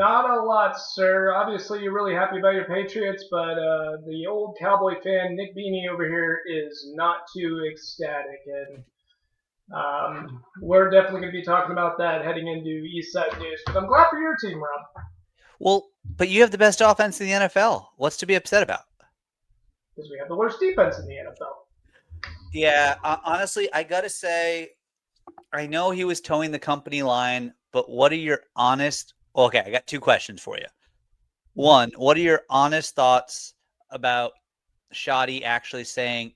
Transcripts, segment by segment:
Not a lot, sir. Obviously, you're really happy about your Patriots, but the old Cowboy fan, Nick Beanie over here, is not too ecstatic. And we're definitely going to be talking about that heading into Eastside News. But I'm glad for your team, Rob, Well, but you have the best offense in the NFL. What's to be upset about? because we have the worst defense in the NFL. Yeah, honestly, I gotta say, I know he was towing the company line, but what are your honest? Okay, I got two questions for you. One, what are your honest thoughts about Shotty actually saying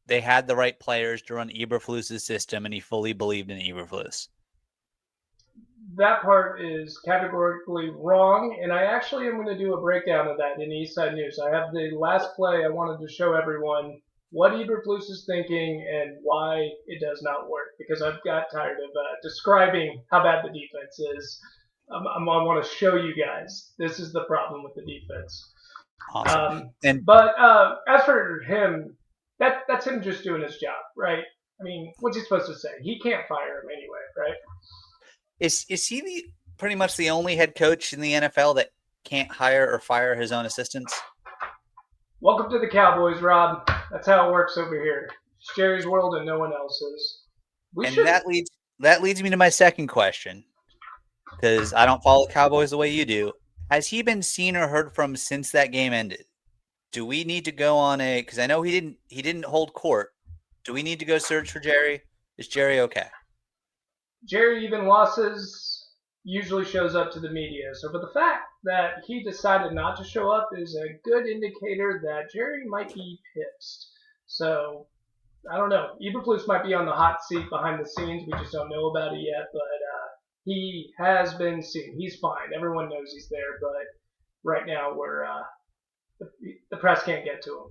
they had the right players to run Eberflus's system, and he fully believed in Eberflus? That part is categorically wrong, and I actually am going to do a breakdown of that in Eastside News. I have the last play. I wanted to show everyone what Eberflus is thinking and why it does not work, because I've got tired of describing how bad the defense is. I want to show you guys this is the problem with the defense. Awesome. Um, And but as for him, that's him just doing his job, right? I mean, what's he supposed to say? He can't fire him anyway, right? is he pretty much the only head coach in the NFL that can't hire or fire his own assistants? Welcome to the Cowboys, Rob. That's how it works over here. It's Jerry's world and no one else's. We And should. that leads me to my second question, because I don't follow the Cowboys the way you do. Has he been seen or heard from since that game ended? Do we need to go on a? Because I know he didn't hold court. Do we need to go search for Jerry? Is Jerry okay? Jerry even losses usually shows up to the media. So, but the fact that he decided not to show up is a good indicator that Jerry might be pissed. So, I don't know. Eberflus might be on the hot seat behind the scenes. We just don't know about it yet. But he has been seen. He's fine. Everyone knows he's there. But right now, the press can't get to him.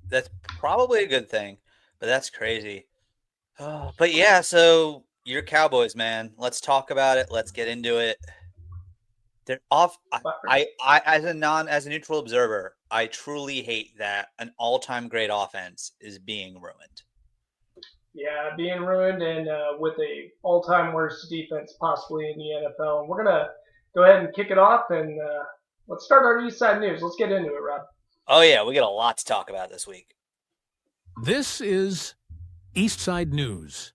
That's probably a good thing, but that's crazy. Oh, but yeah, so you're Cowboys, man. Let's talk about it. Let's get into it. They're off. But As a neutral observer, I truly hate that an all-time great offense is being ruined. yeah, being ruined and with a all-time worst defense possibly in the NFL. And we're gonna go ahead and kick it off and let's start our East Side news. Let's get into it, Rob. Oh yeah, we got a lot to talk about this week. This is Eastside News.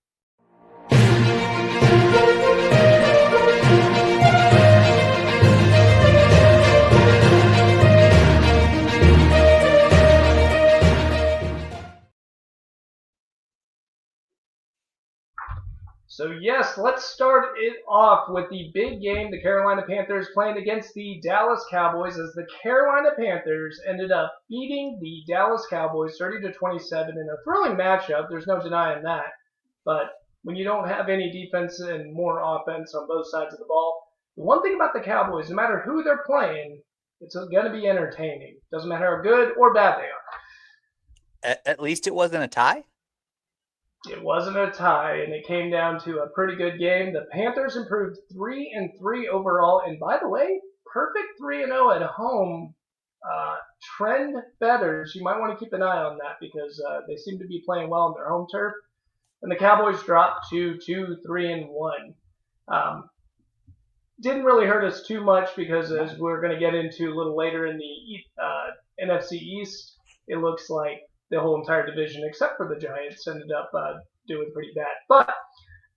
So yes, let's start it off with the big game. The Carolina Panthers playing against the Dallas Cowboys as the Carolina Panthers ended up beating the Dallas Cowboys 30-27 in a thrilling matchup. There's no denying that. But when you don't have any defense and more offense on both sides of the ball, the one thing about the Cowboys, no matter who they're playing, it's going to be entertaining. Doesn't matter how good or bad they are. At least it wasn't a tie. It wasn't a tie, and it came down to a pretty good game. The Panthers improved 3-3 overall, and by the way, perfect 3-0 at home. Trend betters, you might want to keep an eye on that because they seem to be playing well on their home turf. And the Cowboys dropped to 2-3-1. Didn't really hurt us too much because, as we're going to get into a little later in the NFC East, it looks like the whole entire division, except for the Giants, ended up doing pretty bad. But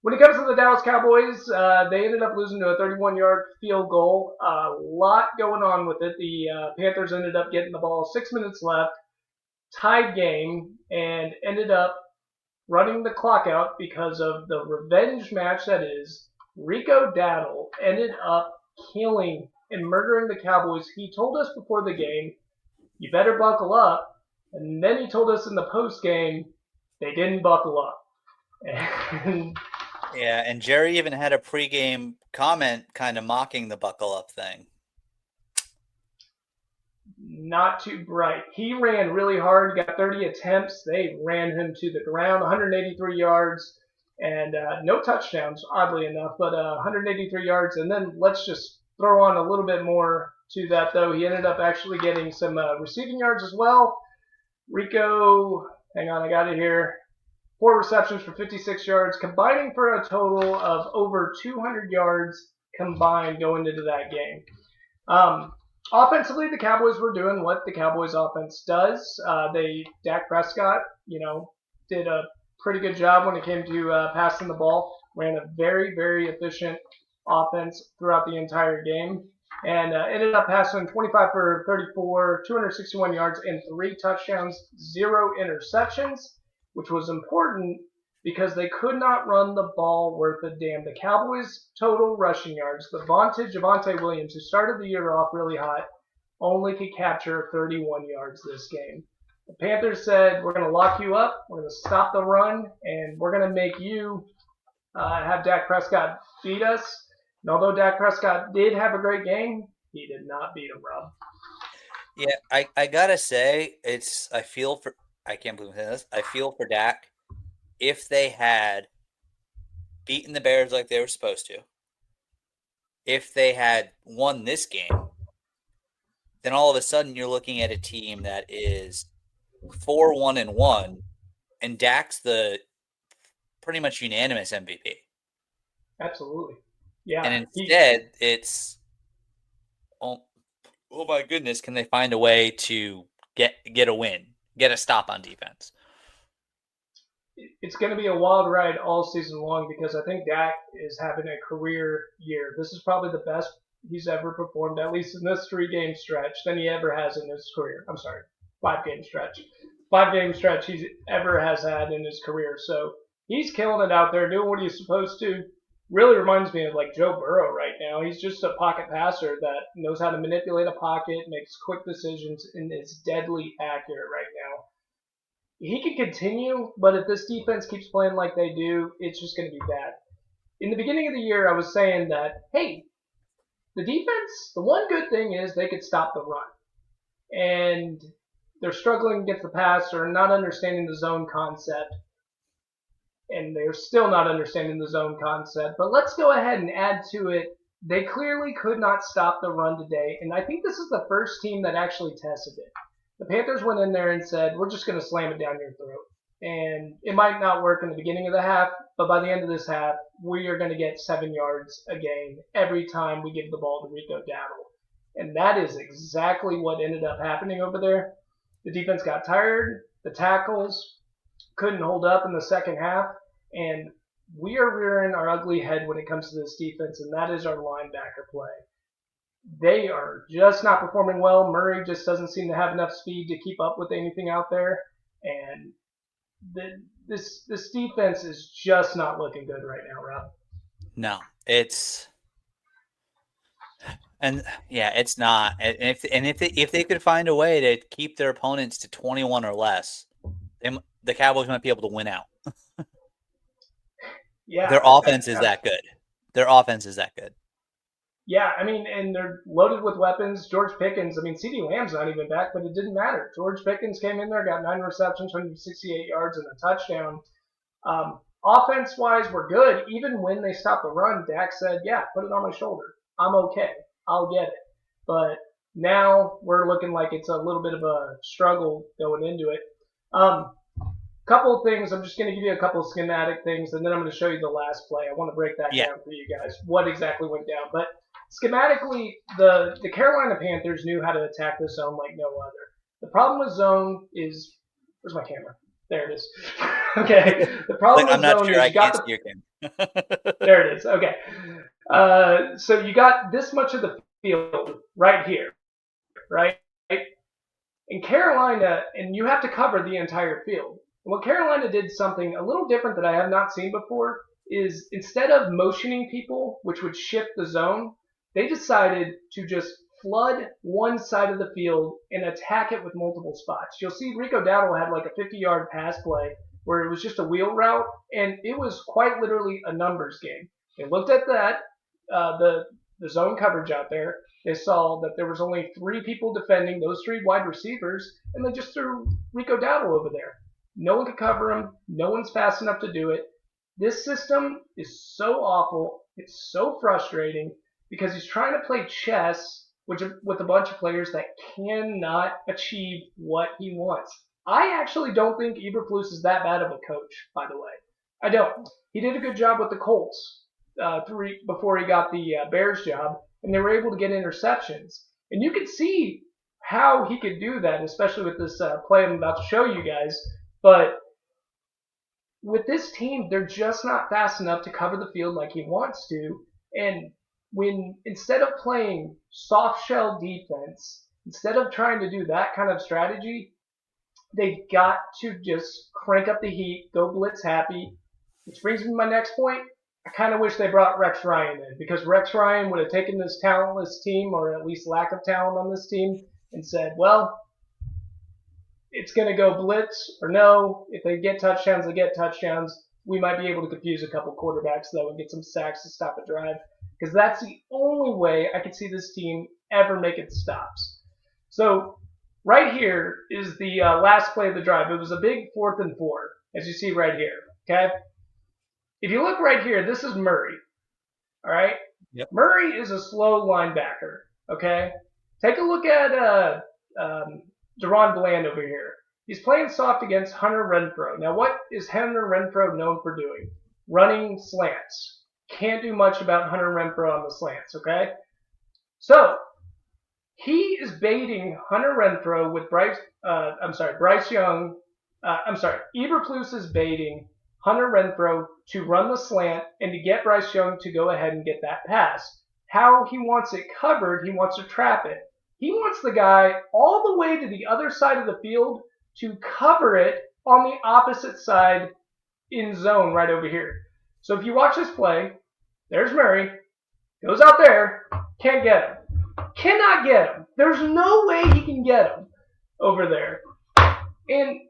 when it comes to the Dallas Cowboys, they ended up losing to a 31-yard field goal. A lot going on with it. The Panthers ended up getting the ball 6 minutes left, tied game, and ended up running the clock out because of the revenge match that is. Rico Daddle ended up killing and murdering the Cowboys. He told us before the game, you better buckle up. And then he told us in the post game they didn't buckle up. And Yeah, and Jerry even had a pregame comment kind of mocking the buckle up thing. not too bright. He ran really hard, got 30 attempts. They ran him to the ground, 183 yards, and no touchdowns, oddly enough, but 183 yards. And then let's just throw on a little bit more to that, though. He ended up actually getting some receiving yards as well. Rico, hang on, I got it here. 4 receptions for 56 yards, combining for a total of over 200 yards combined going into that game. Offensively, the Cowboys were doing what the Cowboys offense does. Dak Prescott, did a pretty good job when it came to passing the ball. Ran a very, very efficient offense throughout the entire game, and ended up passing 25 for 34, 261 yards, and 3 touchdowns, 0 interceptions, which was important because they could not run the ball worth a damn. The Cowboys' total rushing yards, the vaunted Javonte Williams, who started the year off really hot, only could capture 31 yards this game. The Panthers said, we're going to lock you up, we're going to stop the run, and we're going to make you have Dak Prescott beat us. And although Dak Prescott did have a great game, he did not beat him, Rob. Yeah, I gotta say, I can't believe this. I feel for Dak. If they had beaten the Bears like they were supposed to, if they had won this game, then all of a sudden you're looking at a team that is 4-1-1, and Dak's the pretty much unanimous MVP. Absolutely. Yeah. And instead, it's, oh my goodness, can they find a way to get a win, get a stop on defense? It's going to be a wild ride all season long because I think Dak is having a career year. This is probably the best he's ever performed, at least in this 3-game stretch, than he ever has in his career. I'm sorry, 5-game stretch. 5-game stretch he ever has had in his career. So he's killing it out there, doing what he's supposed to. Really reminds me of like Joe Burrow right now. He's just a pocket passer that knows how to manipulate a pocket, makes quick decisions, and is deadly accurate right now. He could continue, but if this defense keeps playing like they do, it's just going to be bad. In the beginning of the year, I was saying that, hey, the defense, the one good thing is they could stop the run. And they're struggling against the pass or not understanding the zone concept. And they're still not understanding the zone concept. But let's go ahead and add to it. They clearly could not stop the run today. And I think this is the first team that actually tested it. The Panthers went in there and said, we're just going to slam it down your throat. And it might not work in the beginning of the half, but by the end of this half, we are going to get 7 yards a game every time we give the ball to Rico Dowdle. And that is exactly what ended up happening over there. The defense got tired. The tackles couldn't hold up in the second half. And we are rearing our ugly head when it comes to this defense, and that is our linebacker play. They are just not performing well. Murray just doesn't seem to have enough speed to keep up with anything out there. And this defense is just not looking good right now, Rob. No, it's not. And if they could find a way to keep their opponents to 21 or less, the Cowboys might be able to win out. Yeah, their offense is that good. Yeah, I mean, and they're loaded with weapons. George Pickens, I mean, CeeDee Lamb's not even back, but it didn't matter. George Pickens came in there, got 9 receptions, 168 yards, and a touchdown. Offense-wise, we're good. Even when they stopped the run, Dak said, yeah, put it on my shoulder. I'm okay. I'll get it. But now we're looking like it's a little bit of a struggle going into it. Couple of things. I'm just going to give you a couple of schematic things, and then I'm going to show you the last play. I want to break that down for you guys, what exactly went down. But schematically, the Carolina Panthers knew how to attack the zone like no other. The problem with zone is, where's my camera? There it is. Okay. The problem with zone is you got the. There it is. Okay. So you got this much of the field right here, right? In Carolina, and you have to cover the entire field. And what Carolina did something a little different that I have not seen before is instead of motioning people, which would shift the zone, they decided to just flood one side of the field and attack it with multiple spots. You'll see Rico Dowdle had like a 50-yard pass play where it was just a wheel route, and it was quite literally a numbers game. They looked at that, the zone coverage out there. They saw that there was only 3 people defending, those 3 wide receivers, and they just threw Rico Dowdle over there. No one could cover him. No one's fast enough to do it. This system is so awful. It's so frustrating because he's trying to play chess with a bunch of players that cannot achieve what he wants. I actually don't think Eberflus is that bad of a coach, by the way. I don't. He did a good job with the Colts before he got the Bears job, and they were able to get interceptions. And you could see how he could do that, especially with this play I'm about to show you guys. But with this team, they're just not fast enough to cover the field like he wants to. And when instead of playing soft shell defense, instead of trying to do that kind of strategy, they've got to just crank up the heat, go blitz happy. Which brings me to my next point. I kind of wish they brought Rex Ryan in because Rex Ryan would have taken this talentless team, or at least lack of talent on this team, and said, well, it's going to go blitz or no. If they get touchdowns, they get touchdowns. We might be able to confuse a couple quarterbacks, though, and get some sacks to stop a drive. Because that's the only way I could see this team ever making stops. So right here is the last play of the drive. It was a big 4th and 4, as you see right here. Okay? If you look right here, this is Murray. All right? Yep. Murray is a slow linebacker. Okay? Take a look at Deron Bland over here. He's playing soft against Hunter Renfrow. Now, what is Hunter Renfrow known for doing? Running slants. Can't do much about Hunter Renfrow on the slants, okay? So, he is baiting Hunter Renfrow with Bryce Young. Eberflus is baiting Hunter Renfrow to run the slant and to get Bryce Young to go ahead and get that pass. How he wants it covered, he wants to trap it. He wants the guy all the way to the other side of the field to cover it on the opposite side in zone right over here. So if you watch this play, there's Murray, goes out there, can't get him. Cannot get him. There's no way he can get him over there. And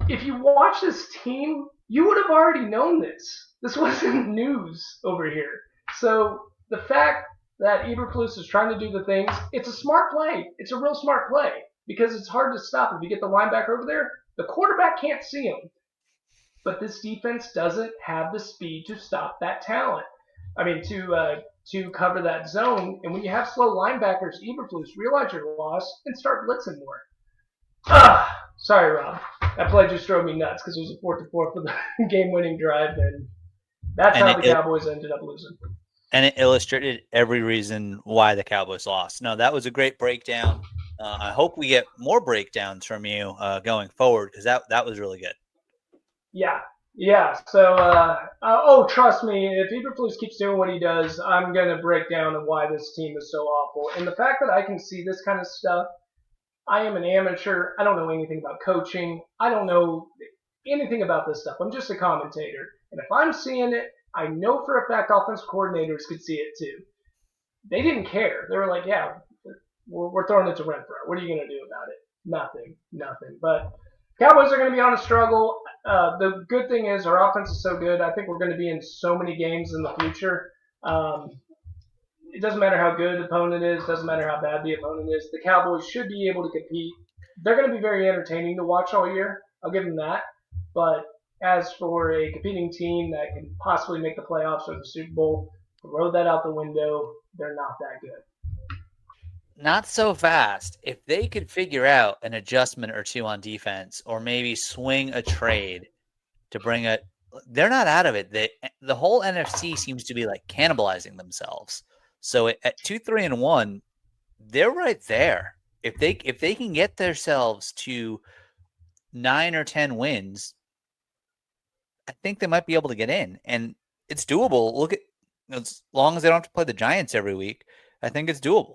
if you watch this team, you would have already known this. This wasn't news over here. So the fact that Eberflus is trying to do the things, it's a smart play. It's a real smart play because it's hard to stop. If you get the linebacker over there, the quarterback can't see him. But this defense doesn't have the speed to stop that talent. I mean, to cover that zone. And when you have slow linebackers, Eberflus, realize your loss and start blitzing more. Sorry, Rob. That play just drove me nuts because it was a 4-4 for the game-winning drive, and that's how the Cowboys ended up losing. And it illustrated every reason why the Cowboys lost. No, that was a great breakdown. I hope we get more breakdowns from you going forward because that was really good. Yeah. So, trust me, if Eberflus keeps doing what he does, I'm going to break down why this team is so awful. And the fact that I can see this kind of stuff, I am an amateur. I don't know anything about coaching. I don't know anything about this stuff. I'm just a commentator. And if I'm seeing it, I know for a fact offensive coordinators could see it too. They didn't care. They were like, yeah, we're throwing it to Renfrow. What are you going to do about it? Nothing. But Cowboys are going to be on a struggle. The good thing is our offense is so good. I think we're going to be in so many games in the future. It doesn't matter how good the opponent is. Doesn't matter how bad the opponent is. The Cowboys should be able to compete. They're going to be very entertaining to watch all year. I'll give them that. But as for a competing team that can possibly make the playoffs or the Super Bowl, throw that out the window. They're not that good. Not so fast. If they could figure out an adjustment or two on defense, or maybe swing a trade to bring it, they're not out of it. The whole NFC seems to be like cannibalizing themselves. So at 2-3-1, they're right there. If they can get themselves to 9 or 10 wins, I think they might be able to get in, and it's doable. Look at, as long as they don't have to play the Giants every week, I think it's doable.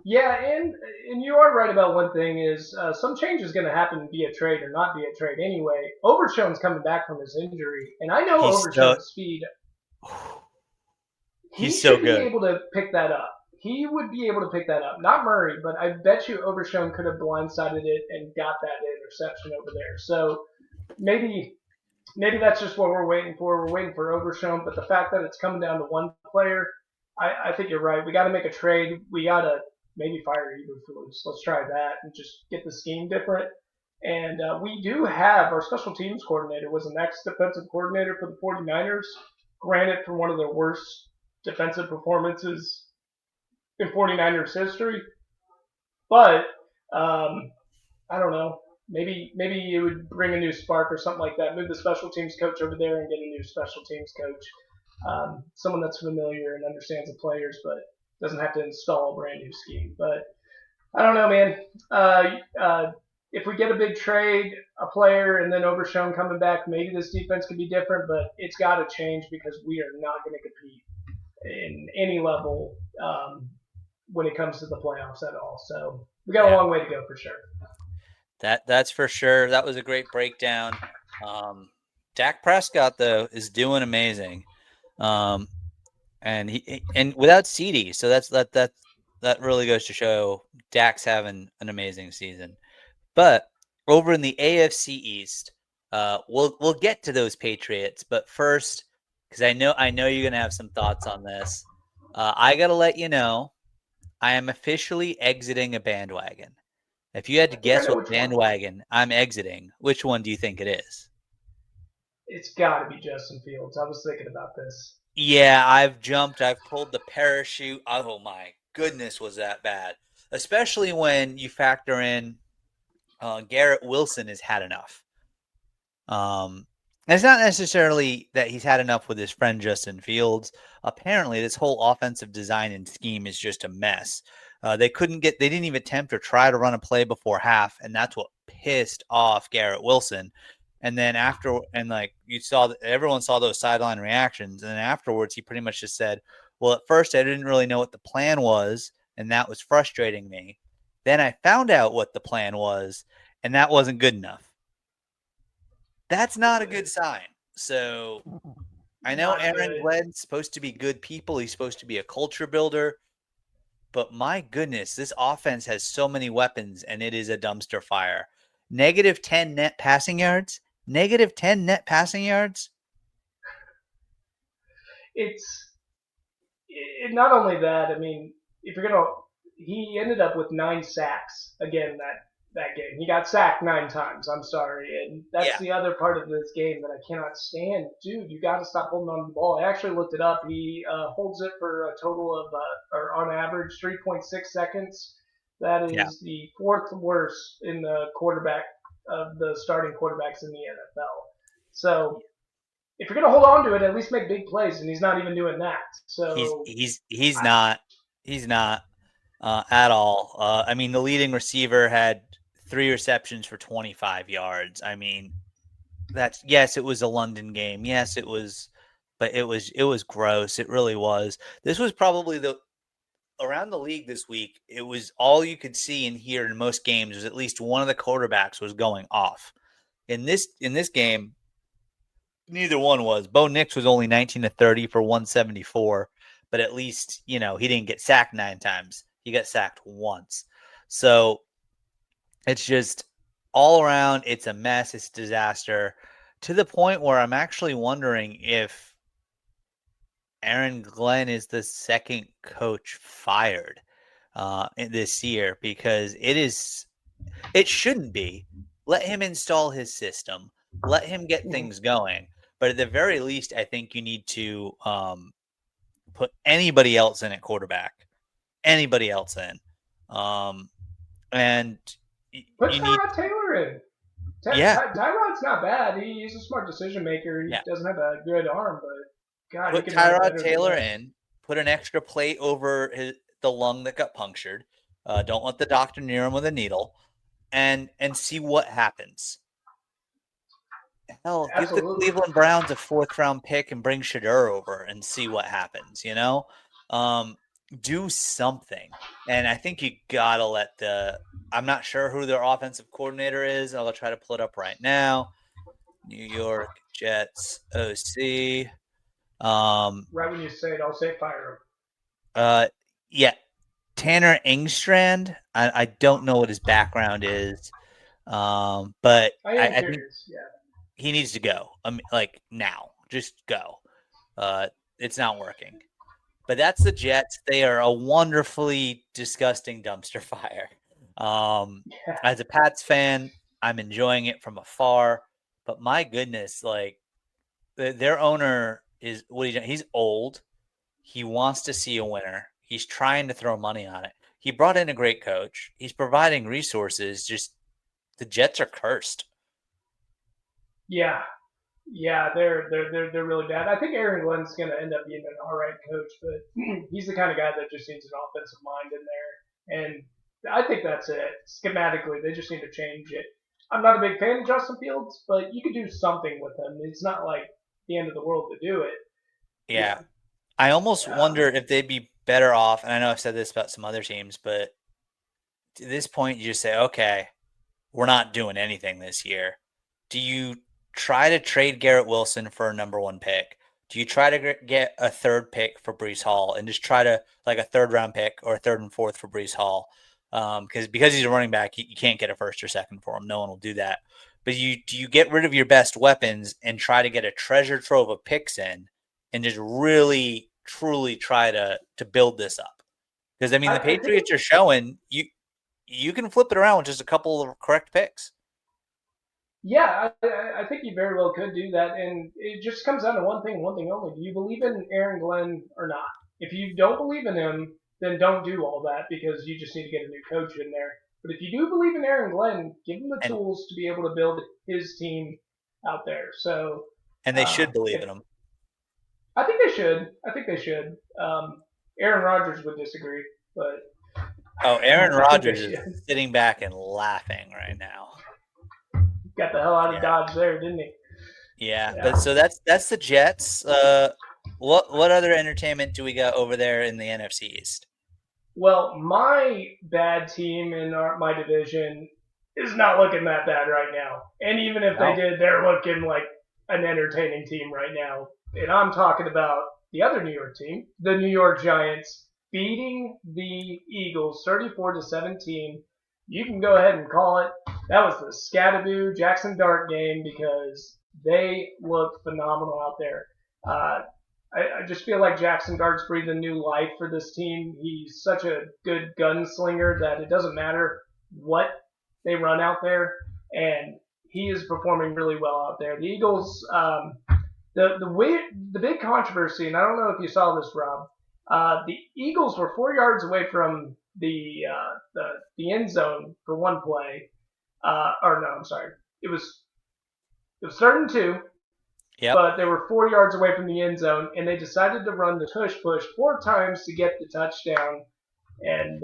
Yeah, and you are right about one thing is some change is going to happen via trade or not via trade anyway. Overshone's coming back from his injury, and I know Overshone's speed. He's so good. He should be able to pick that up. He would be able to pick that up. Not Murray, but I bet you Overshone could have blindsided it and got that interception over there. So maybe that's just what we're waiting for. We're waiting for Overshone, but the fact that it's coming down to one player, I think you're right. We got to make a trade. We got to maybe fire Eberflus. Let's try that and just get the scheme different. And we do have our special teams coordinator was the next defensive coordinator for the 49ers. Granted, for one of their worst defensive performances in 49ers history. But, I don't know. maybe it would bring a new spark or something like that. Move the special teams coach over there and get a new special teams coach, someone that's familiar and understands the players, but doesn't have to install a brand new scheme. But I don't know, man. If we get a big trade, a player, and then Overshown coming back, maybe this defense could be different, but it's got to change because we are not going to compete in any level when it comes to the playoffs at all. So we got a long way to go for sure. That's for sure. That was a great breakdown. Dak Prescott though is doing amazing, and without CD, so that really goes to show Dak's having an amazing season. But over in the AFC East, we'll get to those Patriots, but first, because I know you're gonna have some thoughts on this, I gotta let you know I am officially exiting a bandwagon. If you had to guess what bandwagon I'm exiting, which one do you think it is? It's got to be Justin Fields. I was thinking about this. Yeah, I've pulled the parachute. Oh my goodness, was that bad? Especially when you factor in Garrett Wilson has had enough. It's not necessarily that he's had enough with his friend Justin Fields. Apparently, this whole offensive design and scheme is just a mess. They didn't even attempt or try to run a play before half, and that's what pissed off Garrett Wilson. And then everyone saw those sideline reactions, and then afterwards, he pretty much just said, "Well, at first, I didn't really know what the plan was, and that was frustrating me. Then I found out what the plan was, and that wasn't good enough." That's not a good sign. So I know Aaron Glenn's supposed to be good people. He's supposed to be a culture builder. But my goodness, this offense has so many weapons, and it is a dumpster fire. -10 net passing yards. -10 net passing yards. It's not only that. I mean, if you're gonna, he ended up with 9 sacks again that game. He got sacked 9 times. I'm sorry, and that's the other part of this game that I cannot stand. Dude, you got to stop holding on to the ball. I actually looked it up. He holds it for a total of, or on average, 3.6 seconds. That is the 4th worst in the quarterback of the starting quarterbacks in the NFL. So if you're gonna hold on to it, at least make big plays, and he's not even doing that. So he's not at all. I mean, the leading receiver had 3 receptions for 25 yards. I mean, yes, it was a London game. Yes, it was, but it was gross. It really was. This was probably around the league this week. It was all you could see and hear in most games was at least one of the quarterbacks was going off. In this game, neither one was. Bo Nix was only 19 to 30 for 174, but at least, he didn't get sacked 9 times. He got sacked once. So it's just all around, it's a mess. It's a disaster to the point where I'm actually wondering if Aaron Glenn is the second coach fired this year, because it shouldn't be. Let him install his system. Let him get things going. But at the very least, I think you need to put anybody else in at quarterback. Anybody else in. And put Tyrod Taylor in. Tyrod's not bad. He's a smart decision maker. He doesn't have a good arm, but God, put Tyrod Taylor in. Put an extra plate over the lung that got punctured. Don't let the doctor near him with a needle, and see what happens. Hell, give the Cleveland Browns a 4th-round pick and bring Shedeur over and see what happens. Do something. And I think you gotta let I'm not sure who their offensive coordinator is. I'll try to pull it up right now. New York Jets OC. Right when you say it, I'll say fire him. Yeah. Tanner Engstrand. I don't know what his background is. But I think he needs to go. Like now. Just go. It's not working. But that's the Jets. They are a wonderfully disgusting dumpster fire. As a Pats fan, I'm enjoying it from afar. But my goodness, like their owner is he's old. He wants to see a winner. He's trying to throw money on it. He brought in a great coach. He's providing resources. Just the Jets are cursed. Yeah, they're really bad. I think Aaron Glenn's going to end up being an all right coach, but he's the kind of guy that just needs an offensive mind in there, and I think that's it. Schematically, they just need to change it. I'm not a big fan of Justin Fields, but you could do something with him. It's not like the end of the world to do it. Yeah. I almost wonder if they'd be better off, and I know I've said this about some other teams, but to this point, you just say, okay, we're not doing anything this year. Do you try to trade Garrett Wilson for a number 1 pick? Do you try to get a 3rd pick for Breece Hall and just try to like a 3rd round pick or a 3rd and 4th for Breece Hall? Because he's a running back, you can't get a 1st or 2nd for him. No one will do that. But do you get rid of your best weapons and try to get a treasure trove of picks in and just really truly try to build this up? Because I mean, the Patriots are showing you can flip it around with just a couple of correct picks. Yeah, I think you very well could do that, and it just comes down to one thing only. Do you believe in Aaron Glenn or not? If you don't believe in him, then don't do all that because you just need to get a new coach in there. But if you do believe in Aaron Glenn, give him the tools to be able to build his team out there. So, and they should believe in him. I think they should. Aaron Rodgers would disagree, but Aaron Rodgers is sitting back and laughing right now. Got the hell out of Dodge there, didn't he? Yeah. But so that's the Jets. What other entertainment do we got over there in the NFC East? Well, my bad team in my division is not looking that bad right now. And even if they did, they're looking like an entertaining team right now. And I'm talking about the other New York team, the New York Giants, beating the Eagles 34-17. You can go ahead and call it. That was the Scattaboo Jackson Dart game because they looked phenomenal out there. I just feel like Jackson Dart's breathing new life for this team. He's such a good gunslinger that it doesn't matter what they run out there, and he is performing really well out there. The Eagles, the big controversy, and I don't know if you saw this, Rob. The Eagles were 4 yards away from the end zone for one play. It was 3rd and 2. Yep. But they were 4 yards away from the end zone, and they decided to run the tush push 4 times to get the touchdown. And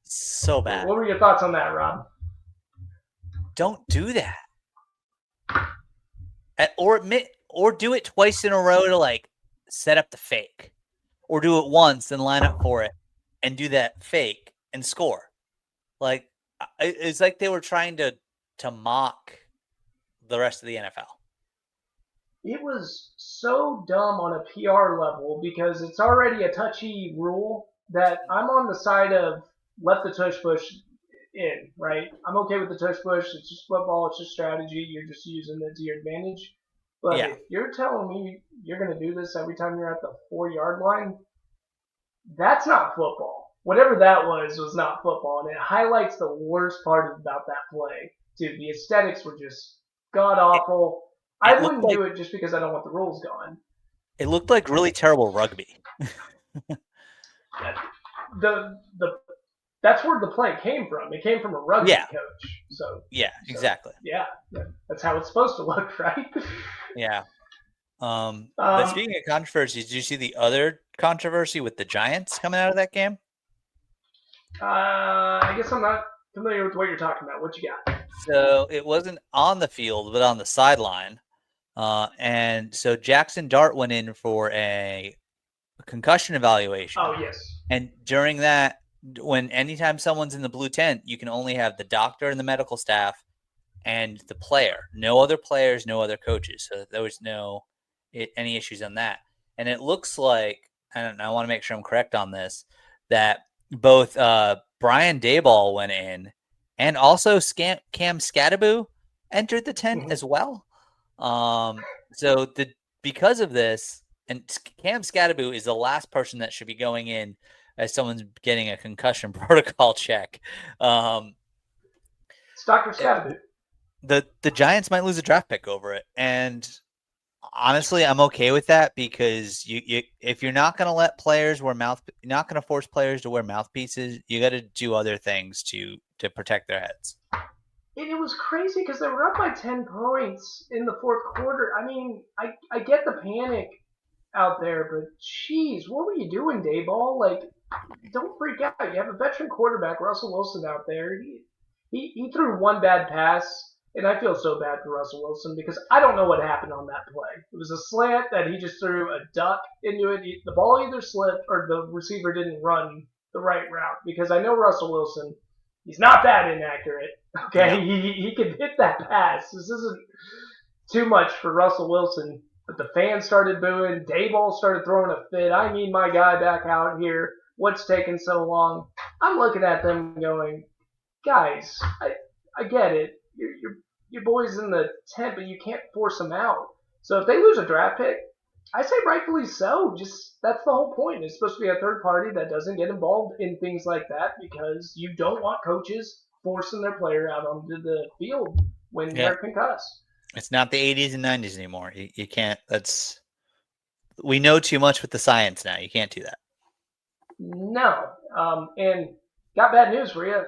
so bad. What were your thoughts on that, Rob? Don't do that. Or do it twice in a row to like set up the fake, or do it once and line up for it and do that fake and score. Like it's like they were trying to mock the rest of the NFL. It was so dumb on a PR level because it's already a touchy rule that I'm on the side of let the tush push in, right? I'm okay with the tush push. It's just football. It's just strategy. You're just using it to your advantage. But if you're telling me you're going to do this every time you're at the 4-yard line, that's not football. Whatever that was not football. And it highlights the worst part about that play, too. The aesthetics were just god-awful. I wouldn't do it just because I don't want the rules gone. It looked like really terrible rugby. That's where the play came from. It came from a rugby coach. So exactly. Yeah, that's how it's supposed to look, right? Yeah. But speaking of controversies, did you see the other controversy with the Giants coming out of that game? I guess I'm not familiar with what you're talking about. What you got? So it wasn't on the field, but on the sideline. And so Jackson Dart went in for a concussion evaluation. Oh, yes. And during that, anytime someone's in the blue tent, you can only have the doctor and the medical staff and the player. No other players, no other coaches. So there was any issues on that. And it looks like, and I want to make sure I'm correct on this, that both Brian Daboll went in and also Cam Scattaboo entered the tent as well. So because of this, and Cam Scattaboo is the last person that should be going in as someone's getting a concussion protocol check. It's Dr. Scattaboo. The Giants might lose a draft pick over it, and honestly, I'm okay with that because if you're not going to let players wear not going to force players to wear mouthpieces, you got to do other things to protect their heads. it was crazy because they were up by 10 points in the fourth quarter. I mean, I get the panic out there, but geez, what were you doing, Dayball? Like, don't freak out. You have a veteran quarterback, Russell Wilson, out there. He threw one bad pass, and I feel so bad for Russell Wilson because I don't know what happened on that play. It was a slant that he just threw a duck into it. The ball either slipped or the receiver didn't run the right route because I know Russell Wilson. He's not that inaccurate. Okay, No. he can hit that pass. This isn't too much for Russell Wilson. But the fans started booing. Dayball started throwing a fit. I need my guy back out here. What's taking so long? I'm looking at them going, guys, I get it. Your boy's in the tent, but you can't force him out. So if they lose a draft pick, I say rightfully so. Just that's the whole point. It's supposed to be a third party that doesn't get involved in things like that because you don't want coaches forcing their player out onto the field when Yeah. they're concussed. It's not the 80s and 90s anymore. You can't. We know too much with the science now. You can't do that. No. And got bad news for you.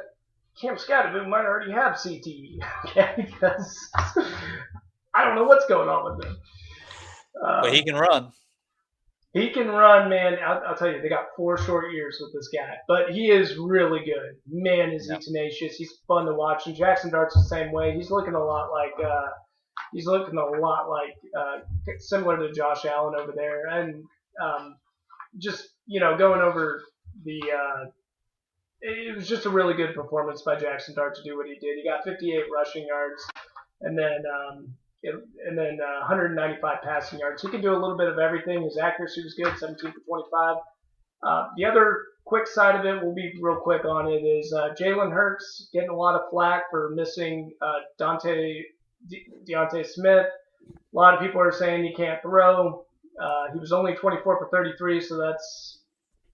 Cam Scatterboom might already have CTE. Okay, because I don't know what's going on with him. But he can run. He can run, man. I'll tell you, they got 4 short years with this guy, but he is really good. Man, is he tenacious? He's fun to watch. And Jackson Dart's the same way. He's looking a lot like similar to Josh Allen over there, and just going over the. It was just a really good performance by Jackson Dart to do what he did. He got 58 rushing yards, and then 195 passing yards. He can do a little bit of everything. His accuracy was good, 17 for 25. The other quick side of it, we'll be real quick on it, is Jalen Hurts getting a lot of flack for missing Deontay Smith. A lot of people are saying he can't throw. He was only 24 for 33, so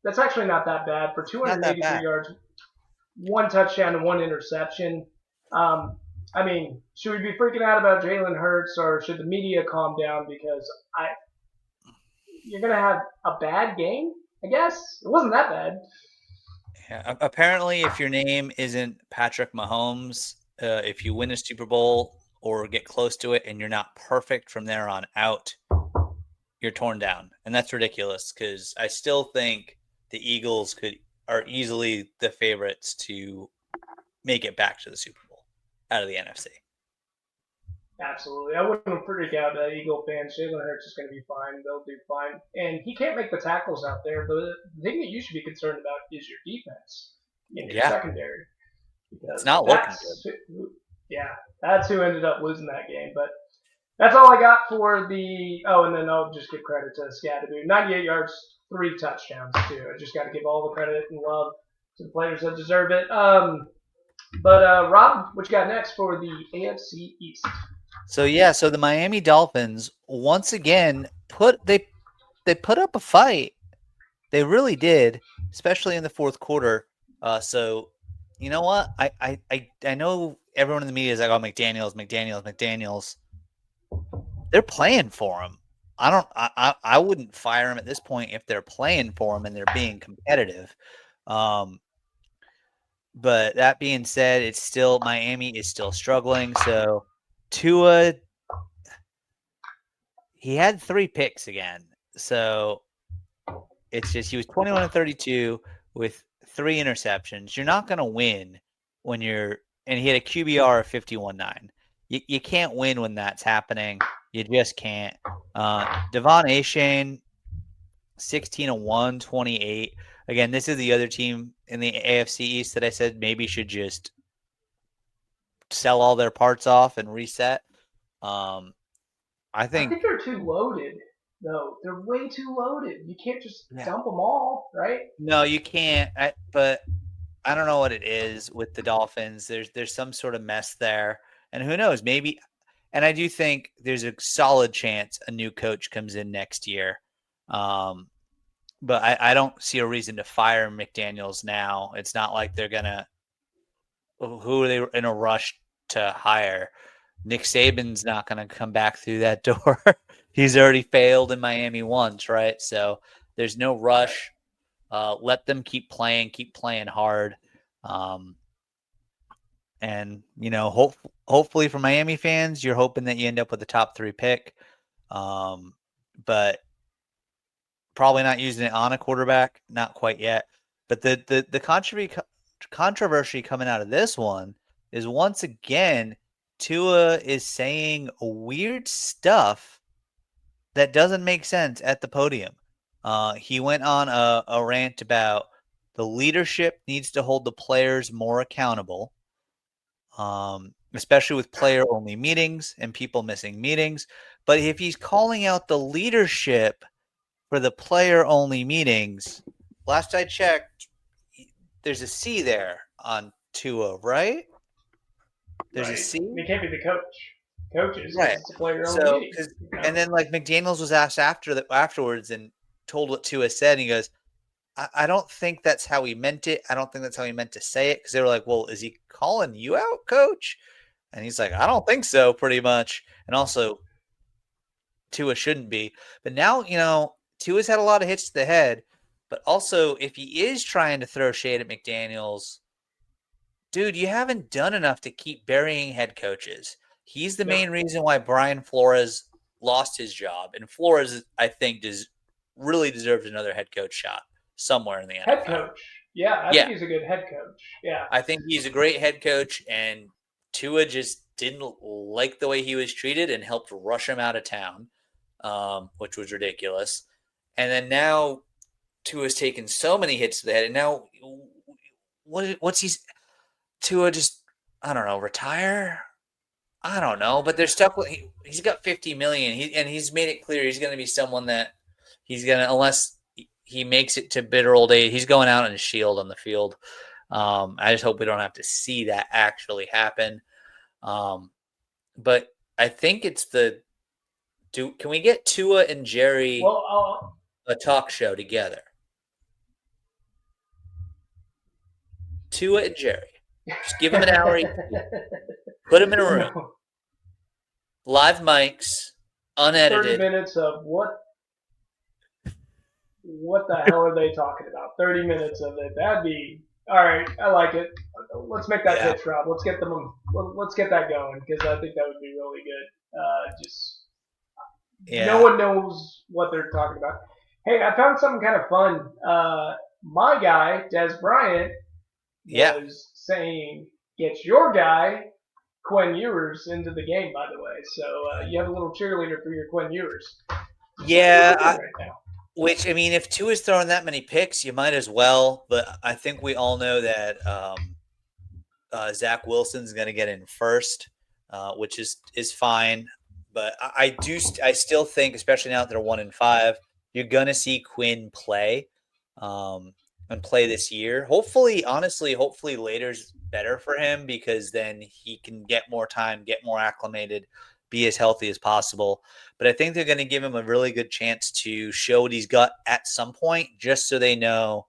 that's actually not that bad. For 283 yards, 1 touchdown and 1 interception. I mean, should we be freaking out about Jalen Hurts, or should the media calm down because you're going to have a bad game, I guess? It wasn't that bad. Yeah, apparently, if your name isn't Patrick Mahomes, if you win a Super Bowl or get close to it and you're not perfect from there on out, you're torn down. And that's ridiculous because I still think the Eagles are easily the favorites to make it back to the Super Bowl out of the NFC. Absolutely. I wouldn't freak out Eagle fans. Jalen Hurts is going to be fine. They'll do fine. And he can't make the tackles out there. But the thing that you should be concerned about is your defense in your secondary. Because it's not looking good. Yeah, that's who ended up losing that game. But that's all I got for the – and then I'll just give credit to Scatterboot. 98 yards, 3 touchdowns, too. I just got to give all the credit and love to the players that deserve it. But Rob, what you got next for the AFC East? So the Miami Dolphins once again put up a fight. They really did, especially in the fourth quarter. So you know what? I know everyone in the media is like, oh, McDaniels. They're playing for him. I wouldn't fire him at this point if they're playing for him and they're being competitive. But that being said, it's still Miami is still struggling. So Tua, he had 3 picks again. So it's just he was 21 and 32 with 3 interceptions. You're not going to win and he had a QBR of 51.9. You can't win when that's happening. You just can't. Devon Achane, 16-1, 28. Again, this is the other team in the AFC East that I said maybe should just sell all their parts off and reset. I think they're too loaded, though. They're way too loaded. You can't just dump them all, right? No, you can't. But I don't know what it is with the Dolphins. There's some sort of mess there, and who knows? Maybe. And I do think there's a solid chance a new coach comes in next year. But I don't see a reason to fire McDaniels now. It's not like they're gonna. Who are they in a rush to hire? Nick Saban's not going to come back through that door. He's already failed in Miami once, right? So there's no rush. Let them keep playing hard. And, hopefully for Miami fans, you're hoping that you end up with a top 3 pick. But probably not using it on a quarterback, not quite yet. But the controversy coming out of this one is once again Tua is saying weird stuff that doesn't make sense at the podium. He went on a rant about the leadership needs to hold the players more accountable, especially with player-only meetings and people missing meetings. But if he's calling out the leadership for the player-only meetings, last I checked, there's a C there on Tua, right? There's a Right. C? He can't be the coaches because Right. it's a player-only So, meeting. and then like McDaniels was asked afterwards and told what Tua said, and he goes, I don't think that's how he meant it. I don't think that's how he meant to say it. Because they were like, well, is he calling you out, coach? And he's like, I don't think so, pretty much. And also, Tua shouldn't be. But now, Tua's had a lot of hits to the head. But also, if he is trying to throw shade at McDaniels, dude, you haven't done enough to keep burying head coaches. He's the main reason why Brian Flores lost his job. And Flores, I think, really deserves another head coach shot somewhere in the Head NFL. coach. Yeah, I Yeah. think he's a good head coach. Yeah. I think he's a great head coach, and Tua just didn't like the way he was treated and helped rush him out of town, which was ridiculous. And then now Tua's taken so many hits to the head, and now what's Tua just, I don't know, retire? I don't know, but they're stuck with he's got 50 million. And he's made it clear he's going to be someone that he's going to, unless he makes it to bitter old age, he's going out in a shield on the field. I just hope we don't have to see that actually happen. But I think it's can we get Tua and Jerry a talk show together? Tua and Jerry. Just give them an hour each. Put them in a room. No. Live mics, unedited. 30 minutes of what the hell are they talking about? 30 minutes of it. That'd be all right. I like it. Let's make that pitch, Rob. Let's get that going because I think that would be really good. No one knows what they're talking about. Hey, I found something kind of fun. My guy, Des Bryant, was saying, "Get your guy, Quinn Ewers, into the game." By the way, so you have a little cheerleader for your Quinn Ewers. Yeah. Right now. Which, I mean, if Tua's throwing that many picks, you might as well. But I think we all know that Zach Wilson's going to get in first, which is fine. But I still think, especially now that they're 1-5, you're going to see Quinn play and play this year. Hopefully later's better for him because then he can get more time, get more acclimated, be as healthy as possible. But I think they're going to give him a really good chance to show what he's got at some point, just so they know.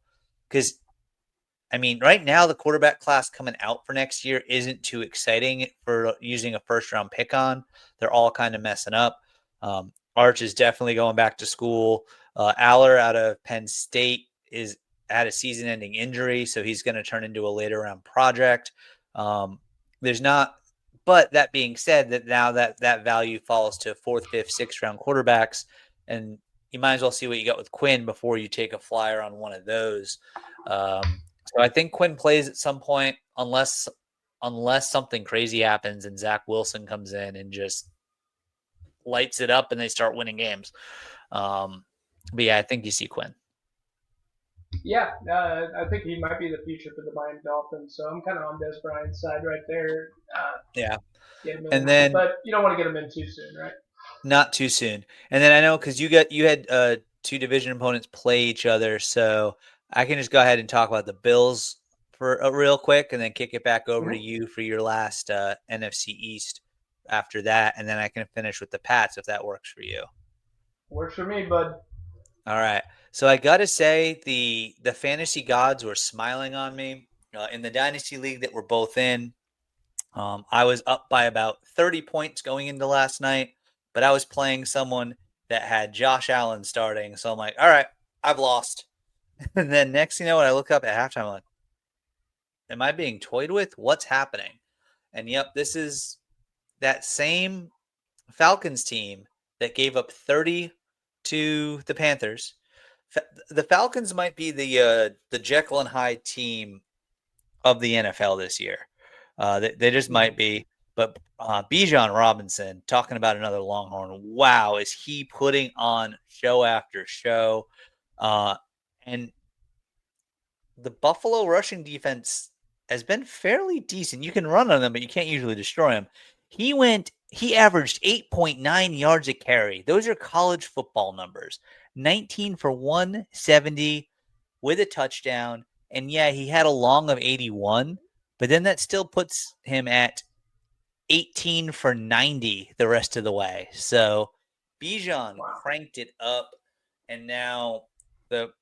Because, I mean, right now the quarterback class coming out for next year isn't too exciting for using a first-round pick on. They're all kind of messing up. Arch is definitely going back to school. Aller out of Penn State is had a season-ending injury, so he's going to turn into a later-round project. But that being said, that now that value falls to 4th, 5th, 6th-round quarterbacks, and you might as well see what you got with Quinn before you take a flyer on one of those. So I think Quinn plays at some point, unless something crazy happens and Zach Wilson comes in and just lights it up and they start winning games. But yeah, I think you see Quinn. Yeah, I think he might be the future for the Miami Dolphins. So I'm kind of on Des Bryant's side right there. Yeah, get him in, but you don't want to get him in too soon, right? Not too soon. And then I know because you had 2 division opponents play each other, so I can just go ahead and talk about the Bills for real quick, and then kick it back over to you for your last NFC East after that, and then I can finish with the Pats if that works for you. Works for me, bud. All right. So I got to say the fantasy gods were smiling on me in the dynasty league that we're both in. I was up by about 30 points going into last night, but I was playing someone that had Josh Allen starting. So I'm like, all right, I've lost. And then next, I look up at halftime, I'm like, am I being toyed with? What's happening? And yep, this is that same Falcons team that gave up 30 to the Panthers. The Falcons might be the Jekyll and Hyde team of the NFL this year. They just might be. But Bijan Robinson, talking about another Longhorn, wow, is he putting on show after show? And the Buffalo rushing defense has been fairly decent. You can run on them, but you can't usually destroy them. He averaged 8.9 yards a carry. Those are college football numbers. 19 for 170 with a touchdown. And yeah, he had a long of 81, but then that still puts him at 18 for 90 the rest of the way. So Bijan cranked it up. And now the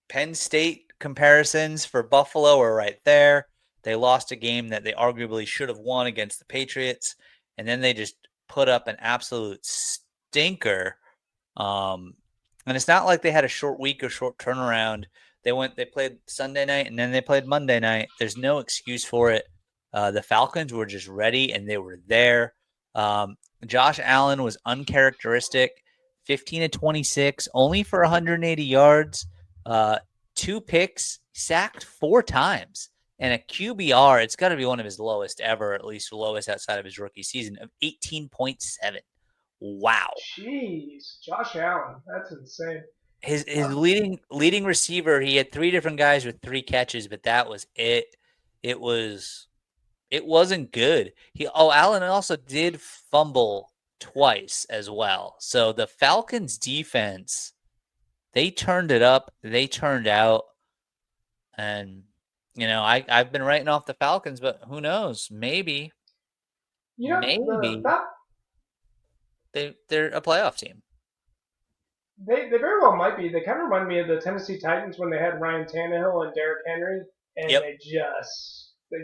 Penn State comparisons for Buffalo are right there. They lost a game that they arguably should have won against the Patriots. And then they just put up an absolute stinker. And it's not like they had a short week or short turnaround. They played Sunday night and then they played Monday night. There's no excuse for it. The Falcons were just ready and they were there. Josh Allen was uncharacteristic, 15 to 26, only for 180 yards, 2 picks, sacked 4 times, and a QBR. It's got to be one of his lowest ever, at least lowest outside of his rookie season, of 18.7. Wow. Jeez, Josh Allen, that's insane. His leading receiver, he had 3 different guys with 3 catches, but that was it. It wasn't good. Allen also did fumble twice as well. So the Falcons defense, they turned it up, they turned out, and I've been writing off the Falcons, but who knows? Maybe they're a playoff team. They very well might be. They kind of remind me of the Tennessee Titans when they had Ryan Tannehill and Derrick Henry, and they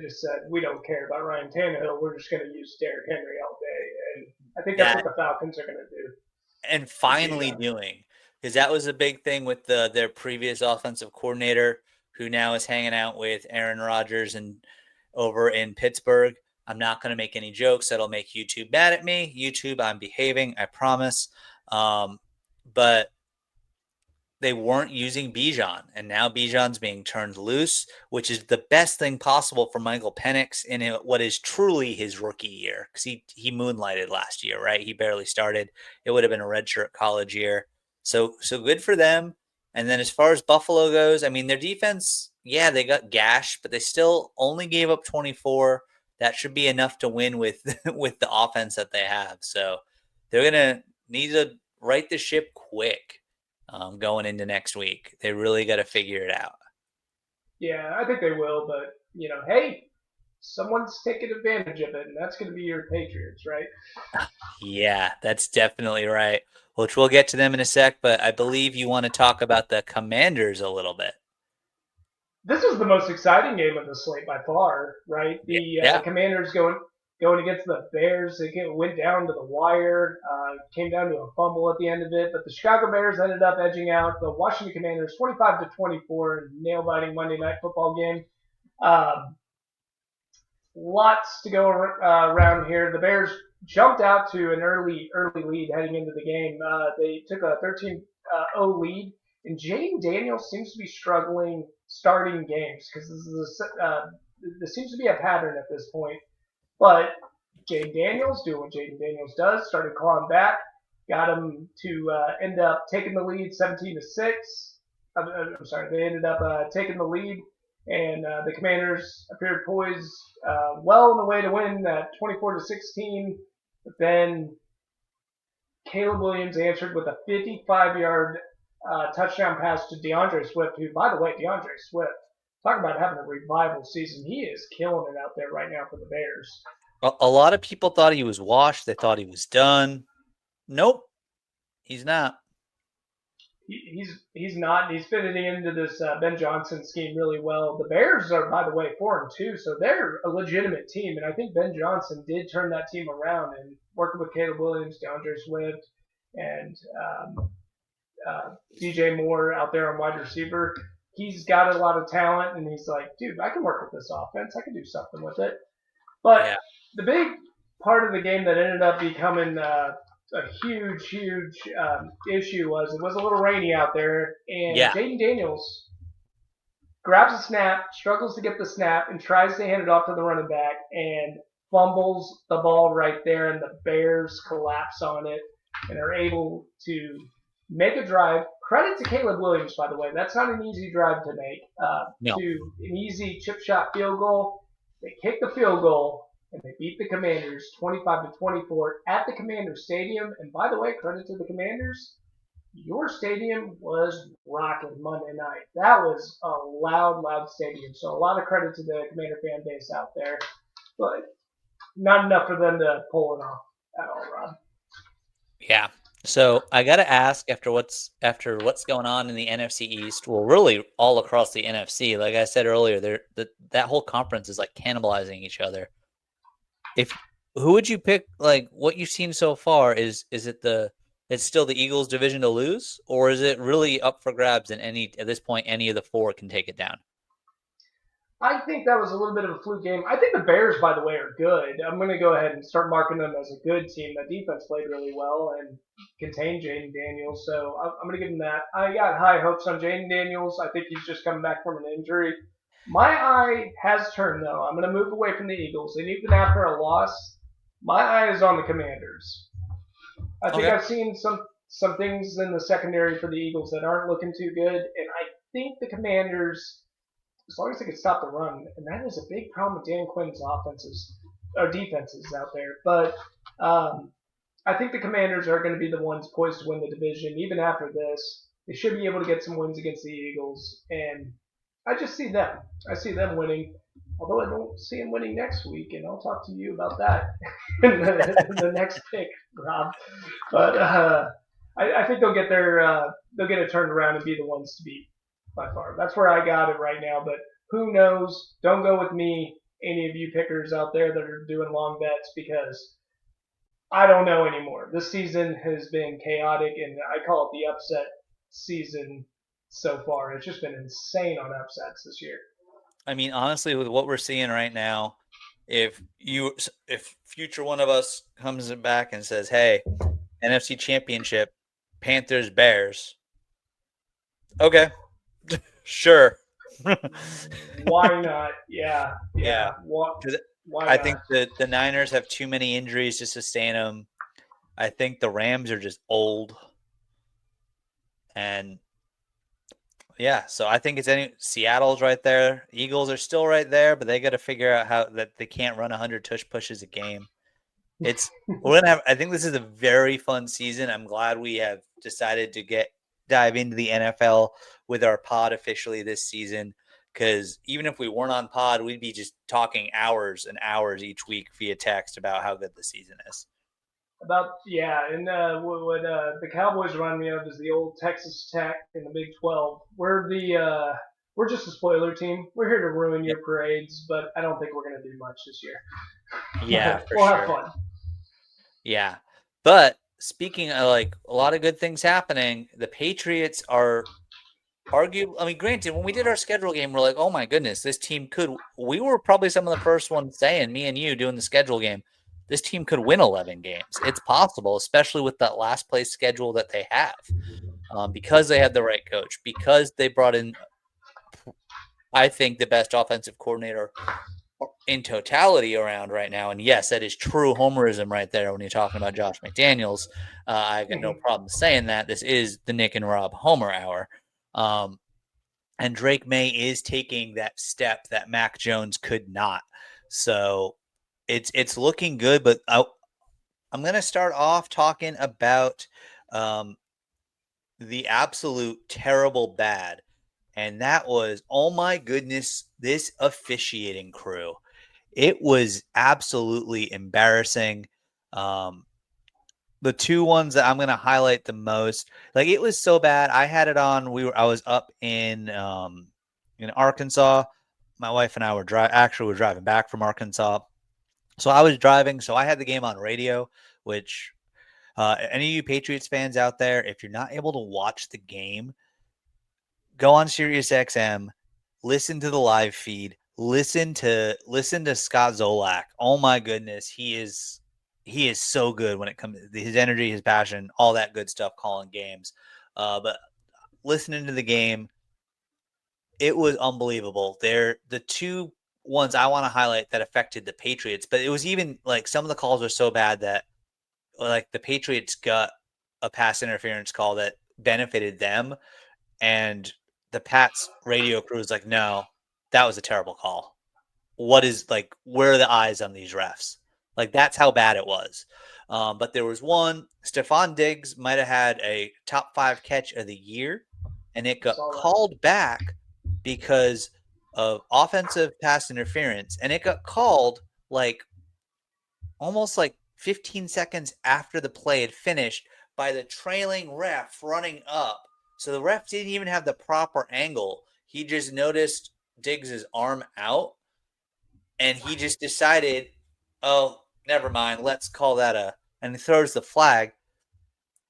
just said, we don't care about Ryan Tannehill. We're just going to use Derrick Henry all day. And I think that's what the Falcons are going to do. And finally doing, because that was a big thing with their previous offensive coordinator, who now is hanging out with Aaron Rodgers and over in Pittsburgh. I'm not going to make any jokes that'll make YouTube mad at me. YouTube, I'm behaving, I promise. But they weren't using Bijan, and now Bijan's being turned loose, which is the best thing possible for Michael Penix in what is truly his rookie year, because he moonlighted last year, right? He barely started. It would have been a redshirt college year. So good for them. And then as far as Buffalo goes, I mean, their defense, yeah, they got gashed, but they still only gave up 24. That should be enough to win with with the offense that they have. So they're going to need to right the ship quick going into next week. They really got to figure it out. Yeah, I think they will, but, hey, someone's taking advantage of it, and that's going to be your Patriots, right? Yeah, that's definitely right. Which we'll get to them in a sec, but I believe you want to talk about the Commanders a little bit. This was the most exciting game of the slate by far, right? The Commanders going against the Bears. They went down to the wire, came down to a fumble at the end of it, but the Chicago Bears ended up edging out the Washington Commanders 25-24 in nail-biting Monday Night Football game. Lots to go around here. The Bears jumped out to an early lead heading into the game. They took a 13-0 lead, and Jaden Daniels seems to be struggling starting games because this seems to be a pattern at this point. But Jaden Daniels doing what Jaden Daniels does, started clawing back, got him to end up taking the lead 17-6. I'm sorry, they ended up taking the lead, and the Commanders appeared poised well on the way to win that 24-16. But then Caleb Williams answered with a 55-yard touchdown pass to DeAndre Swift, who, by the way, DeAndre Swift, talk about having a revival season. He is killing it out there right now for the Bears. A lot of people thought he was washed. They thought he was done. Nope, he's not. He's not. He's fitting into this Ben Johnson scheme really well. The Bears are, by the way, 4-2, so they're a legitimate team. And I think Ben Johnson did turn that team around, and working with Caleb Williams, DeAndre Swift, and DJ Moore out there on wide receiver. He's got a lot of talent, and he's like, dude, I can work with this offense. I can do something with it. But Yeah. the big part of the game that ended up becoming a huge issue was it was a little rainy out there, and Yeah. Jaden Daniels grabs a snap, struggles to get the snap, and tries to hand it off to the running back, and fumbles the ball right there, and the Bears collapse on it and are able to make a drive. Credit to Caleb Williams, by the way. That's not an easy drive to make. No. To an easy chip shot field goal. They kick the field goal, and they beat the Commanders 25-24 at the Commanders Stadium. And by the way, credit to the Commanders, your stadium was rocking Monday night. That was a loud stadium. So a lot of credit to the Commander fan base out there, but not enough for them to pull it off at all, Rob. Yeah. So I got to ask after what's going on in the NFC East, well, really all across the NFC. Like I said earlier, that whole conference is like cannibalizing each other. If who would you pick? Like what you've seen so far is it's still the Eagles division to lose, or is it really up for grabs? And at this point, any of the four can take it down. I think that was a little bit of a fluke game. I think the Bears, by the way, are good. I'm going to go ahead and start marking them as a good team. The defense played really well and contained Jaden Daniels, so I'm going to give them that. I got high hopes on Jaden Daniels. I think he's just coming back from an injury. My eye has turned, though. I'm going to move away from the Eagles, and even after a loss, my eye is on the Commanders. I think I've seen some things in the secondary for the Eagles that aren't looking too good, and I think the Commanders, as long as they can stop the run, and that is a big problem with Dan Quinn's defenses out there. But I think the Commanders are going to be the ones poised to win the division. Even after this, they should be able to get some wins against the Eagles, and I just see them. I see them winning. Although I don't see them winning next week, and I'll talk to you about that in the next pick, Rob. But I think they'll get it turned around and be the ones to beat by far. That's where I got it right now. But who knows? Don't go with me, any of you pickers out there that are doing long bets, because I don't know anymore. This season has been chaotic, and I call it the upset season so far. It's just been insane on upsets this year. I mean, honestly, with what we're seeing right now, if future one of us comes back and says, "Hey, NFC Championship, Panthers, Bears," okay, sure. Why not? Yeah. Why I not? think that the Niners have too many injuries to sustain them. I think the Rams are just old, and yeah, so I think Seattle's right there. Eagles are still right there, but they got to figure out how that they can't run 100 tush pushes a game. We're gonna have. I think this is a very fun season. I'm glad we have decided to dive into the NFL with our pod officially this season. Because even if we weren't on pod, we'd be just talking hours and hours each week via text about how good the season is. And what the Cowboys remind me of is the old Texas Tech in the Big 12. We're just a spoiler team. We're here to ruin your parades, but I don't think we're going to do much this year. Yeah, we'll have fun. Yeah, but speaking of like a lot of good things happening, the Patriots are granted, when we did our schedule game, we're like, oh my goodness, this team could. We were probably some of the first ones saying, me and you doing the schedule game, this team could win 11 games. It's possible, especially with that last place schedule that they have, because they had the right coach, because they brought in, I think, the best offensive coordinator in totality around right now. And yes, that is true homerism right there when you're talking about Josh McDaniels. I've got no problem saying that. This is the Nick and Rob Homer Hour. And Drake May is taking that step that Mac Jones could not. So it's looking good, but I'm going to start off talking about the absolute terrible bad. And that was, oh my goodness, this officiating crew. It was absolutely embarrassing. The two ones that I'm going to highlight the most, like it was so bad. I had it on. I was up in Arkansas. My wife and I were driving back from Arkansas. So I was driving. So I had the game on radio, which any of you Patriots fans out there, if you're not able to watch the game, go on Sirius XM, listen to the live feed, listen to Scott Zolak. Oh my goodness, he is so good when it comes to his energy, his passion, all that good stuff calling games. But listening to the game, it was unbelievable. They're the two ones I want to highlight that affected the Patriots, but it was even like some of the calls were so bad that like the Patriots got a pass interference call that benefited them, and the Pats radio crew was like, no, that was a terrible call. What is like, where are the eyes on these refs? Like, that's how bad it was. But there was one, Stephon Diggs might have had a top 5 catch of the year, and it got called back because of offensive pass interference. And it got called like almost like 15 seconds after the play had finished by the trailing ref running up. So the ref didn't even have the proper angle. He just noticed Diggs's arm out, and he just decided, oh, never mind, let's call that a, and he throws the flag.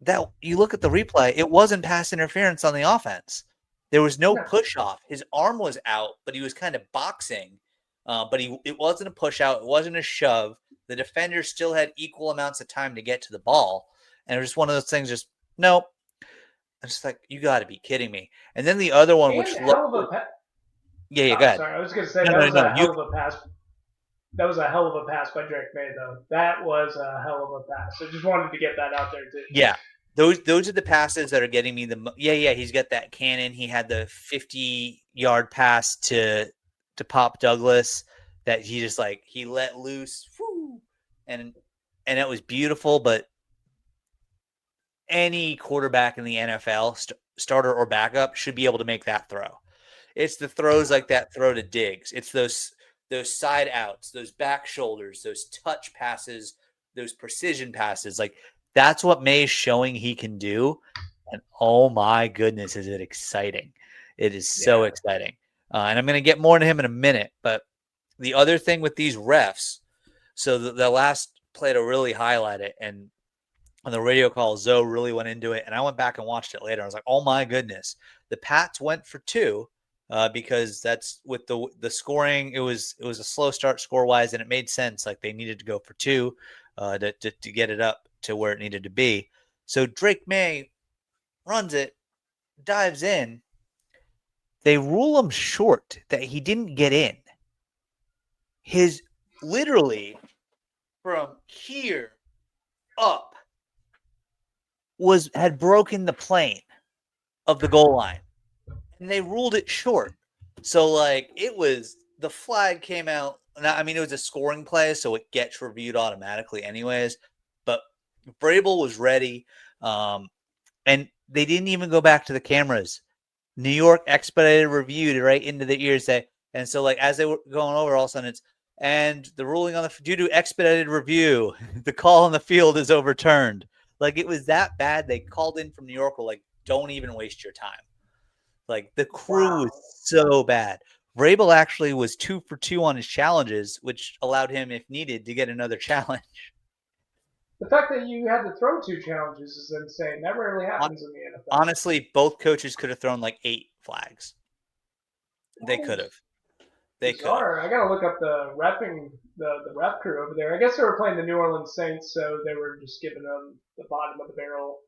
That you look at the replay, it wasn't pass interference on the offense. There was no push off. His arm was out, but he was kind of boxing. But it wasn't a push out. It wasn't a shove. The defender still had equal amounts of time to get to the ball. And it was just one of those things, just, nope. I'm just like, you got to be kidding me. And then the other one, which hell of a yeah, go ahead. Sorry, I was going to say that was a hell of a pass. That was a hell of a pass by Drake May, though. That was a hell of a pass. I just wanted to get that out there, too. Yeah. Those are the passes that are getting me the yeah, he's got that cannon. He had the 50-yard pass to Pop Douglas that he just like he let loose, whoo, and it was beautiful. But any quarterback in the NFL, starter or backup, should be able to make that throw. It's the throws like that throw to Diggs. It's those side outs, those back shoulders, those touch passes, those precision passes. Like, that's what May's showing he can do. And oh my goodness, is it exciting. It is so exciting. And I'm going to get more into him in a minute. But the other thing with these refs, so the last play to really highlight it, and on the radio call, Zoe really went into it. And I went back and watched it later. I was like, oh my goodness. The Pats went for 2. Because that's with the scoring. It was a slow start score wise, and it made sense. Like, they needed to go for 2 to get it up to where it needed to be. So Drake May runs it, dives in. They rule him short that he didn't get in. His literally from here up had broken the plane of the goal line. And they ruled it short. So, like, it was, the flag came out. Now, I mean, it was a scoring play, so it gets reviewed automatically anyways. But Vrabel was ready. And they didn't even go back to the cameras. New York expedited reviewed right into the ears. And so, like, as they were going over, all of a sudden it's, and the ruling on due to expedited review, the call on the field is overturned. Like, it was that bad. They called in from New York, were like, don't even waste your time. Like, the crew was so bad. Vrabel actually was 2 for 2 on his challenges, which allowed him, if needed, to get another challenge. The fact that you had to throw 2 challenges is insane. That rarely happens in the NFL. Honestly, both coaches could have thrown like 8 flags. They could have. They could. I gotta look up the repping the rep crew over there. I guess they were playing the New Orleans Saints, so they were just giving them the bottom of the barrel.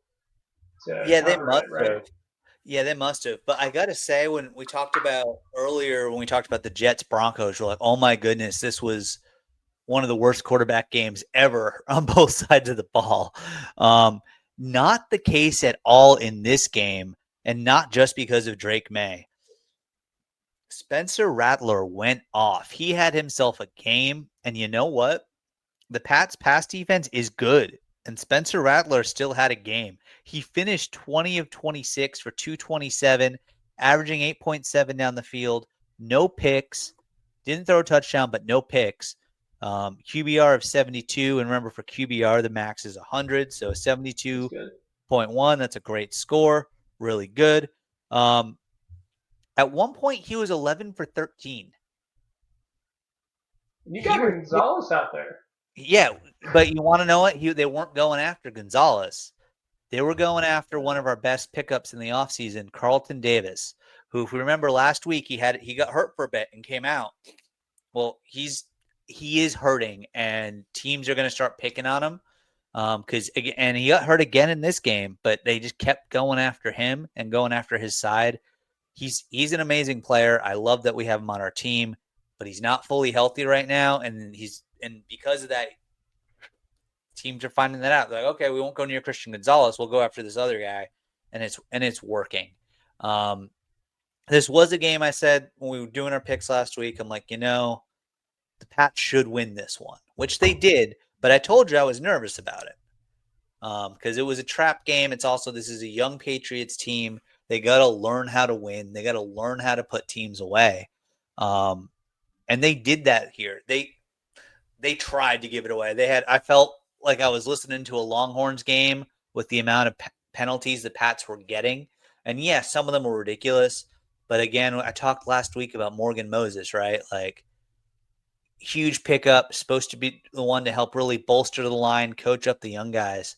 They must have. Yeah, they must have. But I got to say, when we talked about the Jets Broncos, we're like, oh my goodness, this was one of the worst quarterback games ever on both sides of the ball. Not the case at all in this game, and not just because of Drake May. Spencer Rattler went off. He had himself a game, and you know what? The Pats' pass defense is good, and Spencer Rattler still had a game. He finished 20 of 26 for 227, averaging 8.7 down the field, no picks, didn't throw a touchdown, but no picks. QBR of 72, and remember, for QBR, the max is 100, so 72.1. That's a great score, really good. At one point, he was 11 for 13. You got Gonzalez out there. Yeah, but you want to know what? They weren't going after Gonzalez. They were going after one of our best pickups in the offseason, Carlton Davis, who, if we remember last week, he got hurt for a bit and came out. Well, he is hurting, and teams are going to start picking on him. Because and he got hurt again in this game, but they just kept going after him and going after his side. He's an amazing player. I love that we have him on our team, but he's not fully healthy right now, and because of that, teams are finding that out. They're like, okay, we won't go near Christian Gonzalez. We'll go after this other guy, and it's working. This was a game I said when we were doing our picks last week. I'm like, the Pats should win this one, which they did. But I told you I was nervous about it because it was a trap game. This is a young Patriots team. They got to learn how to win. They got to learn how to put teams away, and they did that here. They tried to give it away. I felt like I was listening to a Longhorns game with the amount of penalties the Pats were getting, and yeah, some of them were ridiculous. But again, I talked last week about Morgan Moses, right? Like, huge pickup, supposed to be the one to help really bolster the line, coach up the young guys.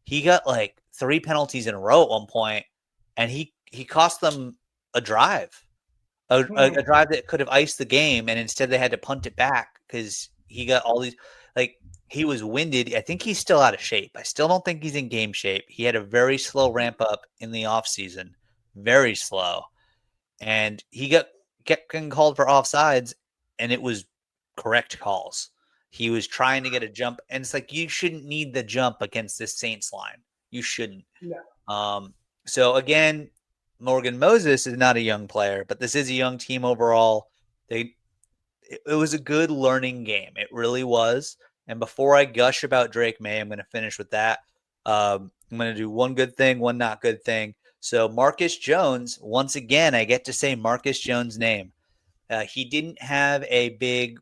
He got like 3 penalties in a row at one point, and he cost them a drive, a drive that could have iced the game, and instead they had to punt it back because he got all these like he was winded. I think he's still out of shape. I still don't think he's in game shape. He had a very slow ramp up in the offseason, very slow, and he kept getting called for offsides, and it was correct calls. He was trying to get a jump, and it's like you shouldn't need the jump against this Saints line. You shouldn't. So again, Morgan Moses is not a young player, but this is a young team overall. It was a good learning game. It really was. And before I gush about Drake May, I'm going to finish with that. I'm going to do one good thing, one not good thing. So Marcus Jones, once again, I get to say Marcus Jones' name. He didn't have a big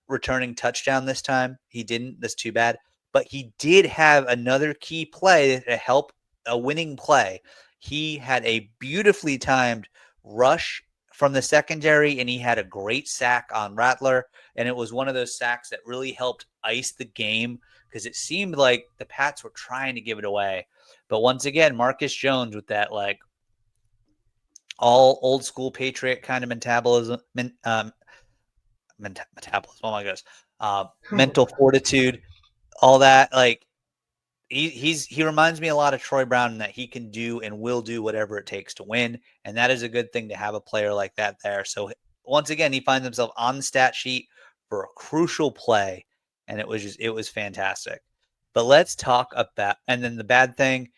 returning touchdown this time. He didn't. That's too bad. But he did have another key play to help a winning play. He had a beautifully timed rush from the secondary, and he had a great sack on Rattler. And it was one of those sacks that really helped ice the game because it seemed like the Pats were trying to give it away. But once again, Marcus Jones with that like all old school Patriot kind of metabolism, metabolism. Oh my gosh, mental fortitude, all that. Like he reminds me a lot of Troy Brown in that he can do and will do whatever it takes to win, and that is a good thing to have a player like that there. So once again, he finds himself on the stat sheet for a crucial play, and it was fantastic. But let's talk about and then the bad thing.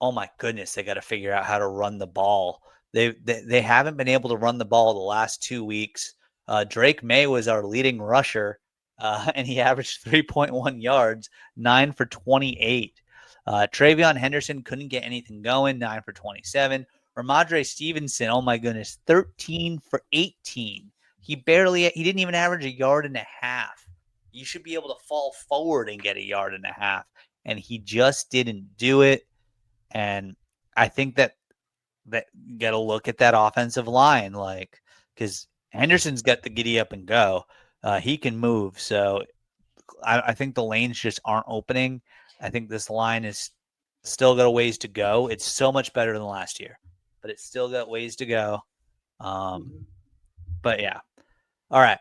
Oh my goodness, they got to figure out how to run the ball. They haven't been able to run the ball the last 2 weeks. Drake May was our leading rusher, and he averaged 3.1 yards, 9 for 28. Travion Henderson couldn't get anything going, 9 for 27. Ramadre Stevenson, oh my goodness, 13 for 18. He didn't even average a yard and a half. You should be able to fall forward and get a yard and a half, and he just didn't do it. And I think that you got to look at that offensive line, like because Henderson's got the giddy up and go. He can move, so I think the lanes just aren't opening. I think this line is still got a ways to go. It's so much better than last year, but it's still got ways to go. But yeah, all right,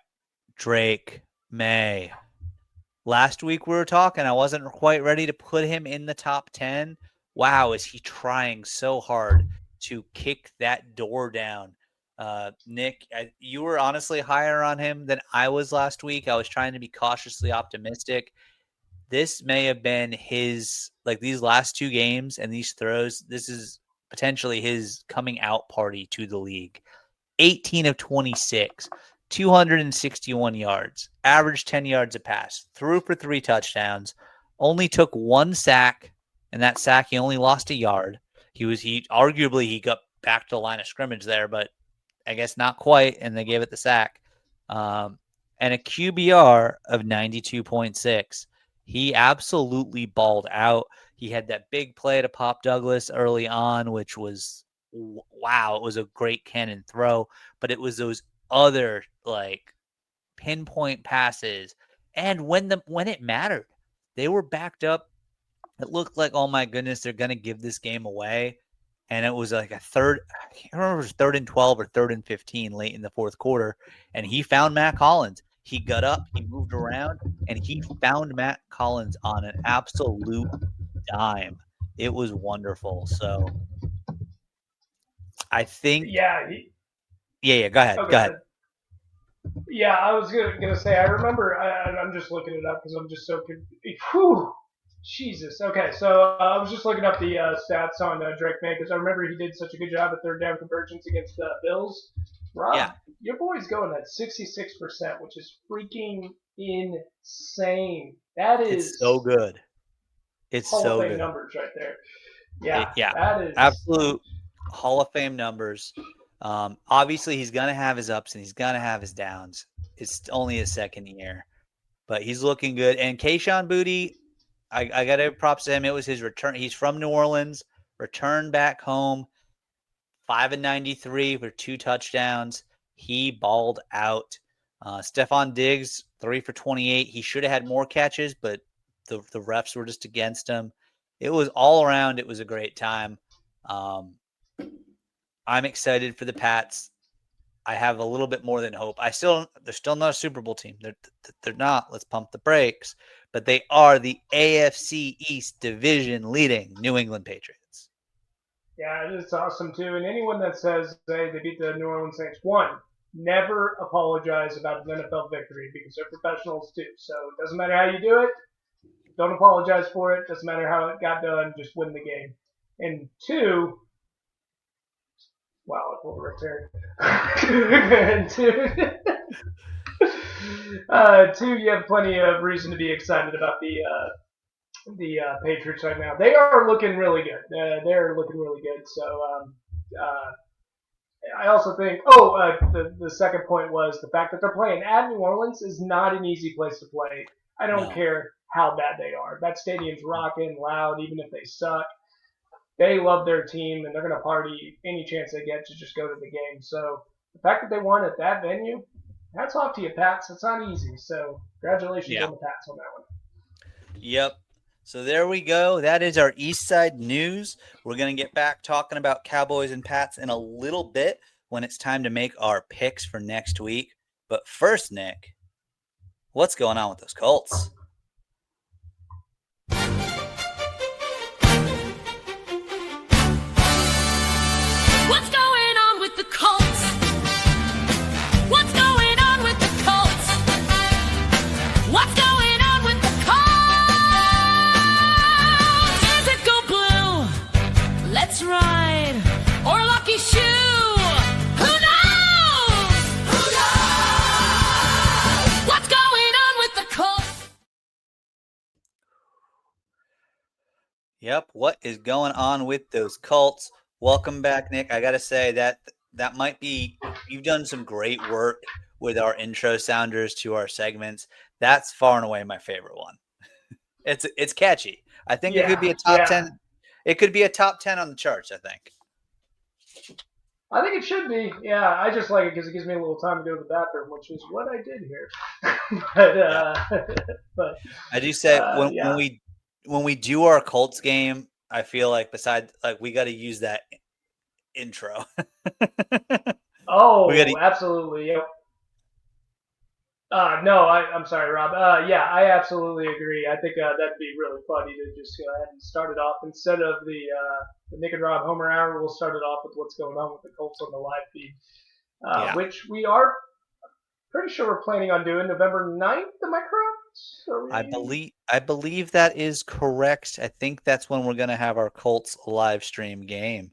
Drake May. Last week we were talking. I wasn't quite ready to put him in the top 10. Wow, is he trying so hard to kick that door down? Nick, you were honestly higher on him than I was last week. I was trying to be cautiously optimistic. This may have been his, like these last 2 games and these throws, this is potentially his coming out party to the league. 18 of 26, 261 yards, averaged 10 yards a pass, threw for 3 touchdowns, only took 1 sack, and that sack he only lost a yard. He arguably he got back to the line of scrimmage there, but I guess not quite, and they gave it the sack. And a QBR of 92.6. He absolutely balled out. He had that big play to Pop Douglas early on, which was wow, it was a great cannon throw, but it was those other like pinpoint passes. And when it mattered, they were backed up. It looked like, oh my goodness, they're going to give this game away. and it was like a third. I can't remember if it was 3rd and 12 or 3rd and 15 late in the fourth quarter, and he found Matt Collins. He got up, he moved around, and he found Matt Collins on an absolute dime. It was wonderful. So I think, Yeah. yeah. Go ahead, Oh, go go ahead. ahead. Yeah, I was gonna say. I remember. I'm just looking it up because I'm just so. Whew, Jesus. Okay, so I was just looking up the stats on Drake May because I remember he did such a good job at third down conversions against the Bills. Yeah, Rob, your boy's going at 66%, which is freaking insane. That it's so is good. It's Hall of so Fame good. numbers right there. Yeah, Yeah, that is. absolute Hall of Fame numbers. Obviously, he's gonna have his ups and he's gonna have his downs. It's only his second year, but he's looking good. And Kayshon Boutte, I got to props to him. It was his return. He's from New Orleans, returned back home, 5 and 93 for 2 touchdowns. He balled out. Stephon Diggs, 3 for 28. He should have had more catches, but the refs were just against him. It was all around. It was a great time. Um, I'm excited for the Pats. I have a little bit more than hope. They're still not a Super Bowl team. They're not. Let's pump the brakes. But they are the AFC East division leading New England Patriots. Yeah, it's awesome too. And anyone that says hey, they beat the New Orleans Saints, one, never apologize about an NFL victory because they're professionals too. So it doesn't matter how you do it. Don't apologize for it. Doesn't matter how it got done. Just win the game. And two, wow, I pulled a return. And two, you have plenty of reason to be excited about the Patriots right now. They are looking really good. They're looking really good. So I also think. The second point was the fact that they're playing at New Orleans is not an easy place to play. I don't No. care how bad they are. That stadium's rocking loud, even if they suck. They love their team and they're going to party any chance they get to just go to the game. So the fact that they won at that venue, hats off to you, Pats. It's not easy. So congratulations on the Pats on that one. Yep. So there we go. That is our Eastside news. We're going to get back talking about Cowboys and Pats in a little bit when it's time to make our picks for next week. But first, Nick, what's going on with those Colts? What's going on with the Colts? What's going on with the Colts? What's going on with the Colts? Is it go blue? Let's ride. Or lucky shoe? Who knows? Who knows? What's going on with the Colts? Yep. What is going on with those Colts? Welcome back, Nick. I got to say that might be, you've done some great work with our intro sounders to our segments. That's far and away my favorite one. It's catchy. I think it could be a top 10. It could be a top 10 on the charts, I think. I think it should be. Yeah, I just like it because it gives me a little time to go to the bathroom, which is what I did here. but I do say when we do our Colts game, I feel like we got to use that intro. Absolutely. Yep. No, I'm sorry, Rob. Yeah, I absolutely agree. I think that'd be really funny to just go ahead and start it off instead of the Nick and Rob Homer Hour. We'll start it off with what's going on with the Colts on the live feed, which we are pretty sure we're planning on doing November 9th. Am I correct? I believe that is correct. I think that's when we're going to have our Colts live stream game,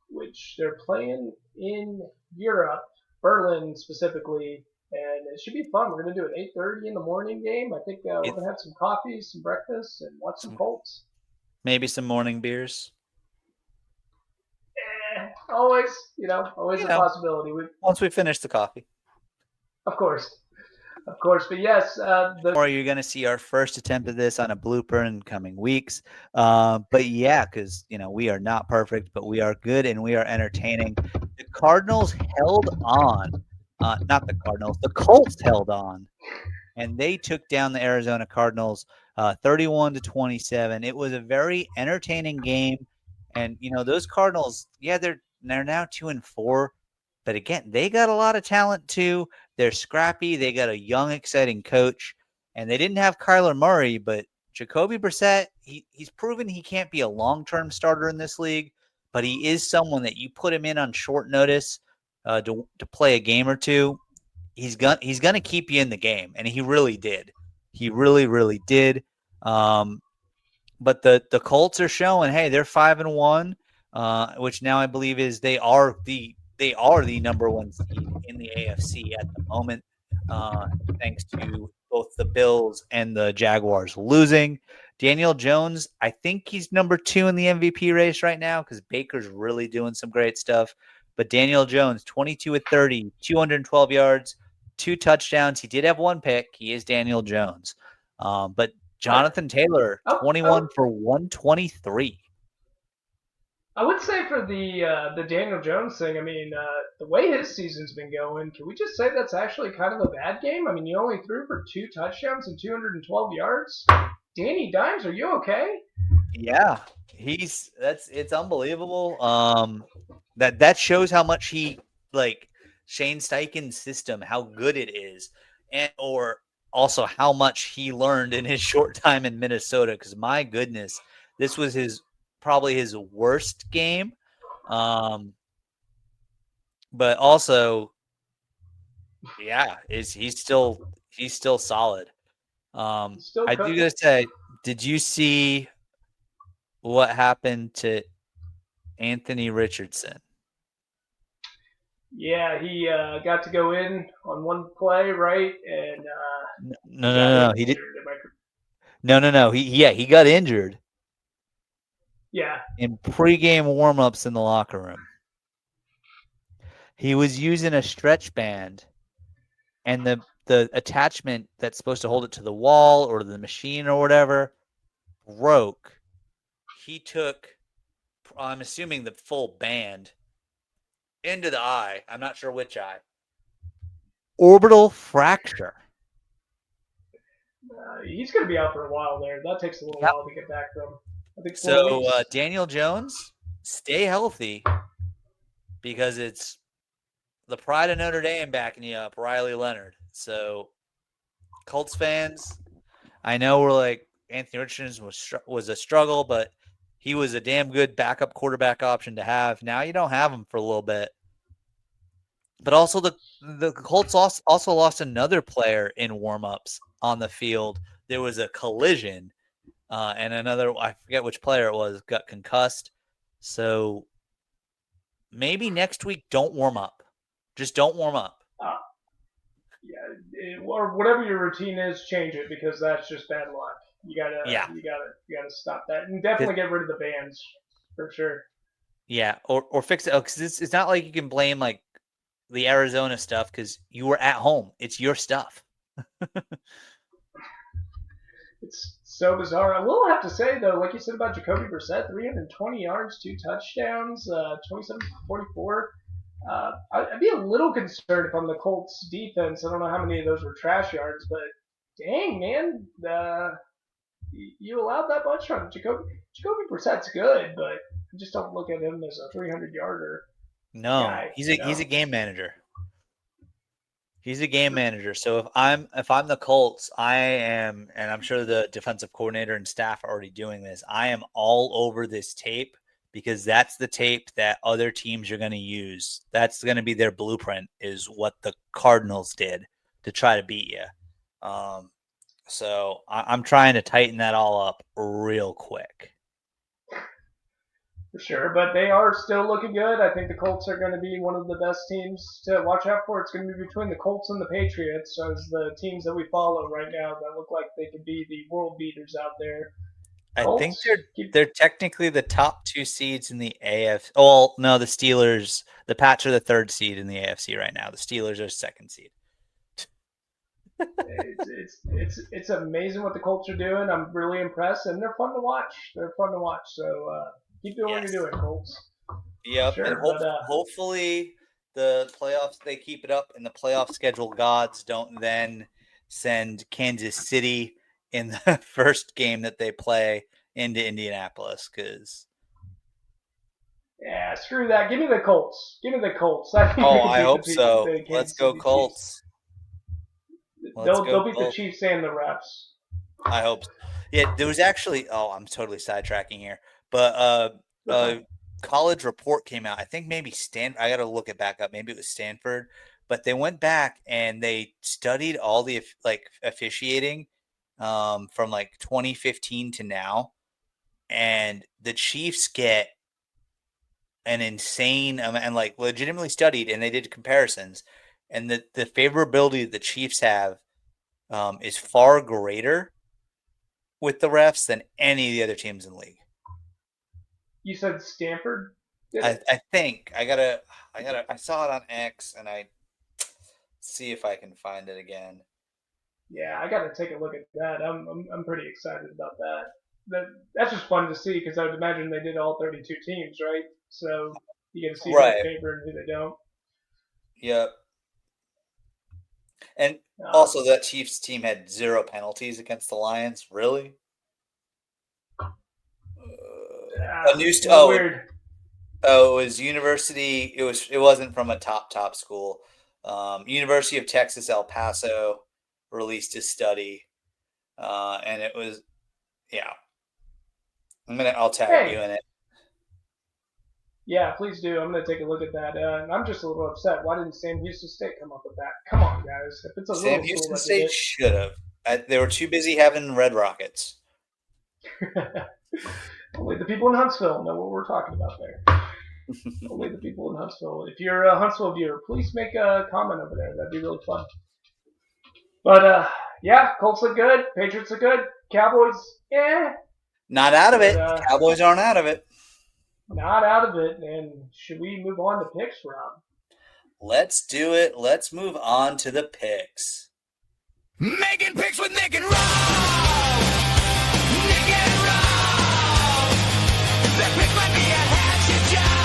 which they're playing in Europe, Berlin specifically, and it should be fun. We're going to do an 8:30 in the morning game. I think we're going to have some coffee, some breakfast, and watch some Colts. Maybe some morning beers. Always a possibility. Once we finish the coffee. Of course. But yes. Or you're going to see our first attempt at this on a blooper in coming weeks. But yeah, because, we are not perfect, but we are good and we are entertaining. The Cardinals held on. Not the Cardinals. The Colts held on. And they took down the Arizona Cardinals 31-27. It was a very entertaining game. And those Cardinals, yeah, they're now 2-4, but again, they got a lot of talent too. They're scrappy. They got a young, exciting coach, and they didn't have Kyler Murray, but Jacoby Brissett, he's proven he can't be a long-term starter in this league, but he is someone that you put him in on short notice to play a game or two. He's gonna keep you in the game, and he really did. He really, really did. Um, but the Colts are showing, hey, they're 5-1, which now I believe is they are the number one seed in the AFC at the moment, thanks to both the Bills and the Jaguars losing. Daniel Jones, I think he's number 2 in the MVP race right now because Baker's really doing some great stuff. But Daniel Jones, 22 at 30, 212 yards, 2 touchdowns. He did have 1 pick. He is Daniel Jones. But Jonathan Taylor, I, 21 for 123. I would say for the Daniel Jones thing, I mean, the way his season's been going, can we just say that's actually kind of a bad game? I mean, you only threw for 2 touchdowns and 212 yards. Danny Dimes, are you okay? Yeah, it's unbelievable. That shows how much he like Shane Steichen's system, how good it is, and or also how much he learned in his short time in Minnesota. Because my goodness, this was probably his worst game. But also, yeah, he's still solid. He's still I do cooking. gotta say, did you see what happened to Anthony Richardson? Yeah, he got to go in on one play, right? And No, he no, got no, no. He did. injured. No, no, no. He got injured Yeah, in pregame warmups in the locker room. He was using a stretch band, and the attachment that's supposed to hold it to the wall or the machine or whatever broke. He took, I'm assuming, the full band into the eye. I'm not sure which eye. Orbital fracture. he's going to be out for a while there. That takes a little Yep. while to get back from. I think 4 So weeks. Daniel Jones, stay healthy because it's the pride of Notre Dame backing you up, Riley Leonard. So Colts fans, I know we're like Anthony Richardson was a struggle, but he was a damn good backup quarterback option to have. Now you don't have him for a little bit. But also the Colts also lost another player in warmups on the field. There was a collision, and another, I forget which player it was, got concussed. So maybe next week don't warm up. Just don't warm up. Or whatever your routine is, change it because that's just bad luck. Yeah. You gotta stop that and definitely get rid of the bands for sure. Yeah, or fix it because it's not like you can blame like the Arizona stuff because you were at home. It's your stuff. It's so bizarre. I will have to say though, like you said about Jacoby Brissett, 320 yards, 2 touchdowns, 27 for 44. I'd be a little concerned if I'm the Colts defense. I don't know how many of those were trash yards, but dang man, you allowed that much on Jacoby. Jacoby Brissett's good, but I just don't look at him as a 300 yarder No, guy. he's a game manager. He's a game manager. So if I'm the Colts, I am, and I'm sure the defensive coordinator and staff are already doing this. I am all over this tape because that's the tape that other teams are going to use. That's going to be their blueprint, is what the Cardinals did to try to beat you. So I'm trying to tighten that all up real quick. For sure, but they are still looking good. I think the Colts are going to be one of the best teams to watch out for. It's going to be between the Colts and the Patriots as the teams that we follow right now that look like they could be the world beaters out there. I Colts, think they're technically the top 2 seeds in the AFC. Oh, no, the Steelers, the Pats are the 3rd seed in the AFC right now. The Steelers are 2nd seed. it's amazing what the Colts are doing. I'm really impressed, and they're fun to watch. So keep doing what you're doing, Colts. Yep, Sure, and hopefully the playoffs, they keep it up, and the playoff schedule gods don't then send Kansas City in the first game that they play into Indianapolis, because Yeah, screw that. Give me the Colts. Give me the Colts. I think we Oh, can I beat hope so. the Let's Kansas go City Chiefs. Colts. Let's go They'll beat the Colts. Chiefs and the refs. I hope so. Yeah, there was actually, I'm totally sidetracking here, but a college report came out. I think maybe I got to look it back up. Maybe it was Stanford, but they went back and they studied all the officiating from like 2015 to now, and the Chiefs get an insane and like legitimately studied, and they did comparisons, and the favorability the Chiefs have is far greater with the refs than any of the other teams in the league. You said Stanford did I, it? I think I saw it on X and I see if I can find it again. Yeah, I got to take a look at that. I'm pretty excited about that's just fun to see because I would imagine they did all 32 teams, right? So you get to see who they Right. favor and who they don't. Yep. And Uh, also that Chiefs team had 0 penalties against the Lions. Really? A new a little weird. Oh, it was university. It wasn't from a top school. University of Texas El Paso released a study, and it was yeah. I'll tag you Hey, in it. yeah, please do. I'm gonna take a look at that. And I'm just a little upset. Why didn't Sam Houston State come up with that? Come on, guys. If it's a Sam little school Houston that did State should have. They were too busy having Red Rockets. it, only the people in Huntsville know what we're talking about there. Only the people in Huntsville. If you're a Huntsville viewer, please make a comment over there. That'd be really fun. But yeah, Colts look good. Patriots look good. Cowboys, yeah, Not out of but it. Cowboys aren't out of it. not out of it. And should we move on to picks, Rob? Let's do it. Let's move on to the picks. Making picks with Nick and Rob. Nick and Rob. The pick might be a hatchet job.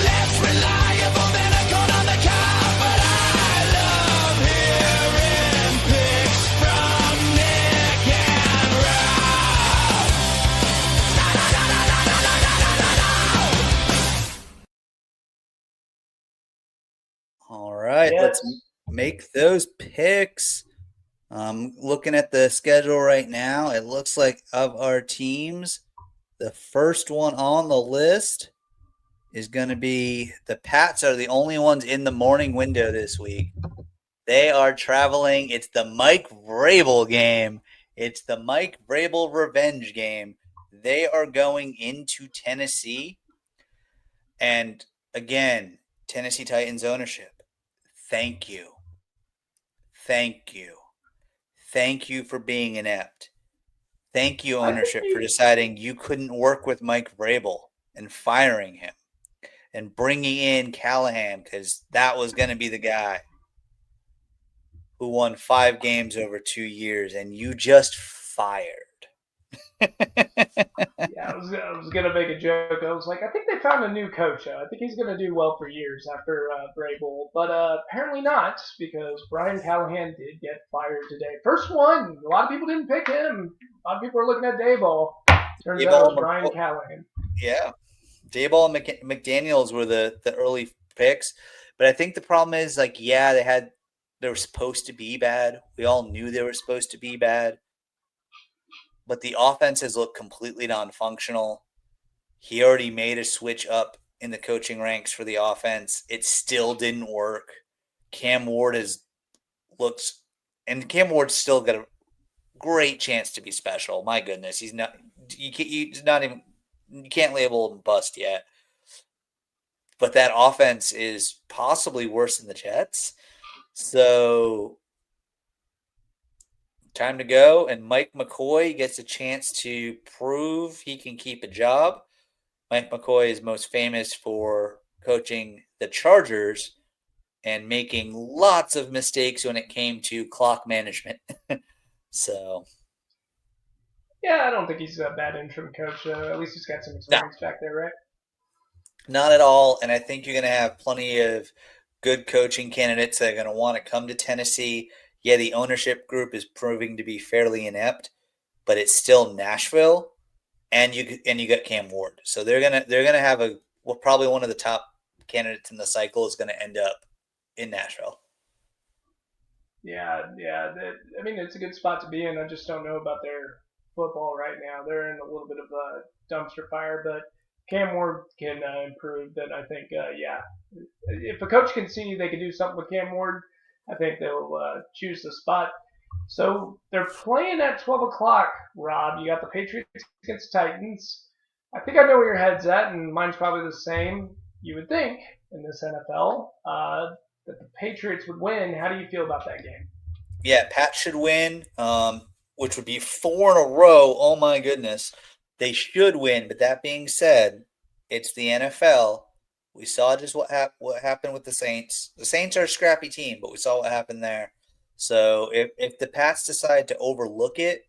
Less reliable than a cone on the cob, but I love hearing picks from Nick and Rob. All right, Yes. let's make those picks. Looking at the schedule right now, it looks like of our teams, the first one on the list is going to be the Pats are the only ones in the morning window this week. They are traveling. It's the Mike Vrabel game. It's the Mike Vrabel revenge game. They are going into Tennessee. And again, Tennessee Titans ownership. Thank you. Thank you. Thank you for being inept. Thank you, I think ownership, for deciding you couldn't work with Mike Vrabel and firing him and bringing in Callahan because that was going to be the guy who won 5 games over 2 years, and you just fired. Yeah, I was gonna make a joke. I was like, I think they found a new coach. I think he's gonna do well for years after Vrabel, but apparently not because Brian Callahan did get fired today. First one. A lot of people didn't pick him. A lot of people are looking at Dayball. Turns out it was Brian Callahan. Yeah, Dayball and McDaniels were the early picks, but I think the problem is they were supposed to be bad. We all knew they were supposed to be bad. But the offenses look completely non-functional. He already made a switch up in the coaching ranks for the offense. It still didn't work. Cam Ward Cam Ward's still got a great chance to be special. My goodness, he's not. He's not even. You can't label him bust yet. But that offense is possibly worse than the Jets. So time to go, and Mike McCoy gets a chance to prove he can keep a job. Mike McCoy is most famous for coaching the Chargers and making lots of mistakes when it came to clock management. So, Yeah, I don't think he's a bad interim coach. At least he's got some experience back there, right? not at all. And I think you're going to have plenty of good coaching candidates that are going to want to come to Tennessee. Yeah, the ownership group is proving to be fairly inept, but it's still Nashville. and you got Cam Ward. So they're gonna have probably one of the top candidates in the cycle is going to end up in Nashville. Yeah. I mean, it's a good spot to be in. I just don't know about their football right now. They're in a little bit of a dumpster fire, but Cam Ward can improve. Then I think, yeah, if a coach can see they can do something with Cam Ward, I think they'll choose the spot. So they're playing at 12 o'clock, Rob. You got the Patriots against the Titans. I think I know where your head's at, and mine's probably the same. You would think in this NFL that the Patriots would win. How do you feel about that game? Yeah, Pat should win, which would be 4 in a row. Oh my goodness, they should win. But that being said, it's the NFL. We saw just what happened with the Saints. The Saints are a scrappy team, but we saw what happened there. So if the Pats decide to overlook it,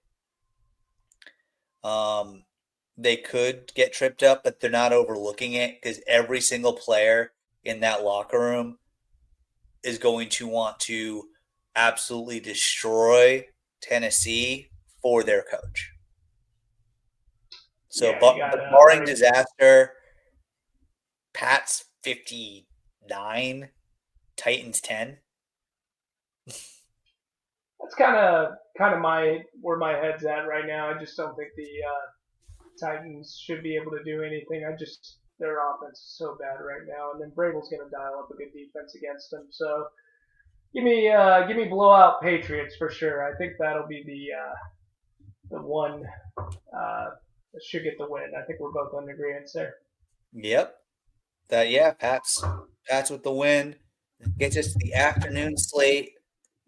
they could get tripped up, but they're not overlooking it because every single player in that locker room is going to want to absolutely destroy Tennessee for their coach. So, Yeah, barring disaster, Pats 59, Titans 10. That's kind of where my head's at right now. I just don't think the Titans should be able to do anything. Their offense is so bad right now, and then Vrabel's going to dial up a good defense against them. So give me blowout Patriots for sure. I think that'll be the one that should get the win. I think we're both on agreement there. Yep. Pats with the win. Gets us to the afternoon slate.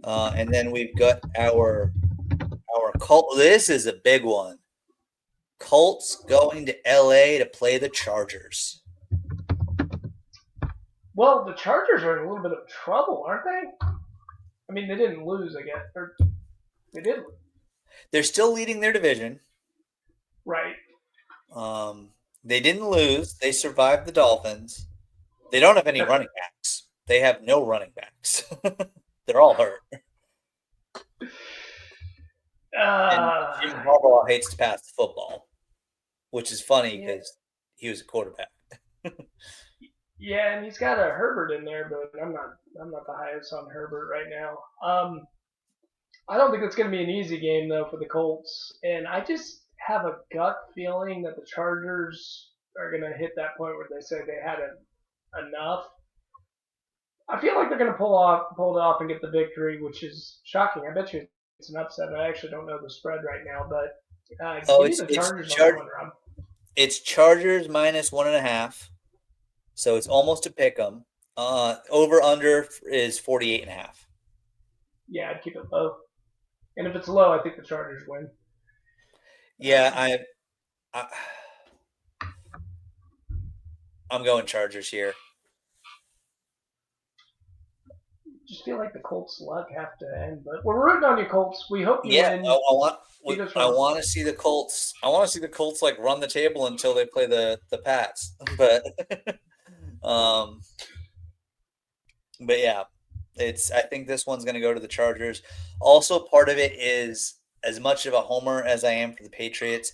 And then we've got our Colts. This is a big one. Colts going to LA to play the Chargers. Well, the Chargers are in a little bit of trouble, aren't they? I mean, they didn't lose, I guess. Or they did. They're still leading their division. Right. They didn't lose. They survived the Dolphins. They don't have any running backs. They have no running backs. They're all hurt. And Jim Harbaugh hates to pass the football, which is funny because he was a quarterback. Yeah, and he's got a Herbert in there, but I'm not the highest on Herbert right now. I don't think it's going to be an easy game though for the Colts, and I just have a gut feeling that the Chargers are going to hit that point where they say they had enough. I feel like they're going to pull it off and get the victory, which is shocking. I bet you it's an upset. I actually don't know the spread right now, but give me the Chargers on that one, Rob. It's Chargers minus 1.5, so it's almost a pick 'em. Over under is 48.5. Yeah, I'd keep it low, and if it's low, I think the Chargers win. Yeah, I'm going Chargers here. Just feel like the Colts' luck have to end, but we're rooting on you, Colts. We hope you win. I want to see the Colts. I want to see the Colts like run the table until they play the Pats. But but yeah, I think this one's going to go to the Chargers. Also, part of it is as much of a homer as I am for the Patriots,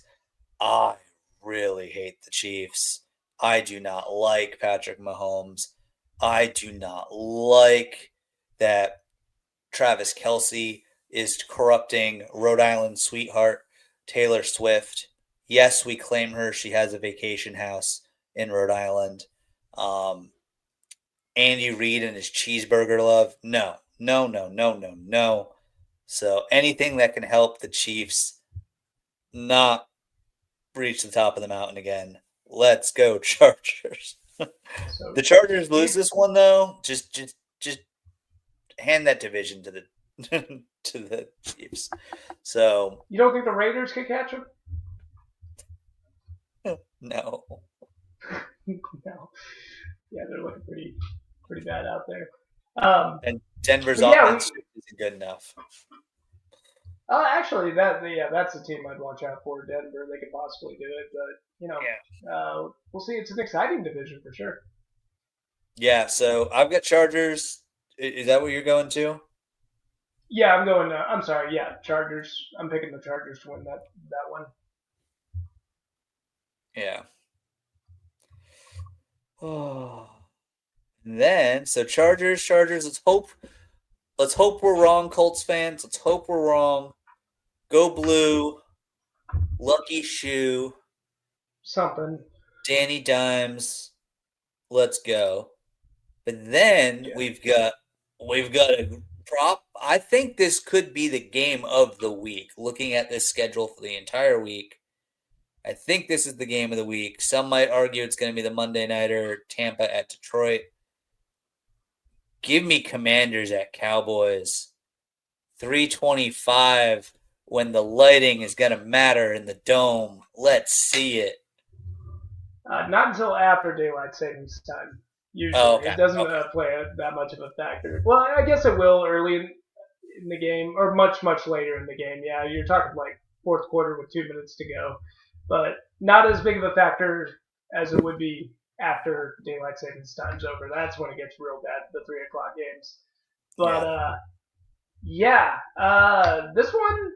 I really hate the Chiefs. I do not like Patrick Mahomes. I do not like that Travis Kelce is corrupting Rhode Island sweetheart Taylor Swift. Yes, we claim her. She has a vacation house in Rhode Island. Andy Reid and his cheeseburger love. No. So anything that can help the Chiefs not reach the top of the mountain again. Let's go Chargers. The Chargers lose this one though. Just hand that division to the to the Chiefs. So you don't think the Raiders could catch them? No. No. Yeah, they're looking pretty bad out there. And Denver's offense isn't good enough. Actually, that's the team I'd watch out for. Denver, they could possibly do it, but we'll see. It's an exciting division for sure. Yeah, so I've got Chargers. Is that what you're going to? Yeah, I'm going. I'm sorry. Yeah, Chargers. I'm picking the Chargers to win that one. Yeah. Oh. Then so Chargers. Let's hope we're wrong, Colts fans. Let's hope we're wrong. Go blue. Lucky shoe. Something. Danny Dimes. Let's go. But then Yeah. we've got a prop. I think this could be the game of the week. Looking at this schedule for the entire week, I think this is the game of the week. Some might argue it's going to be the Monday nighter, Tampa at Detroit. Give me Commanders at Cowboys. 325 when the lighting is going to matter in the dome. Let's see it. Not until after daylight savings time. Usually, Okay, it doesn't okay. play that much of a factor. Well, I guess it will early in the game, or much later in the game. Yeah, you're talking like fourth quarter with 2 minutes to go, but not as big of a factor as it would be after daylight savings time's over. That's when it gets real bad. The 3 o'clock games. But this one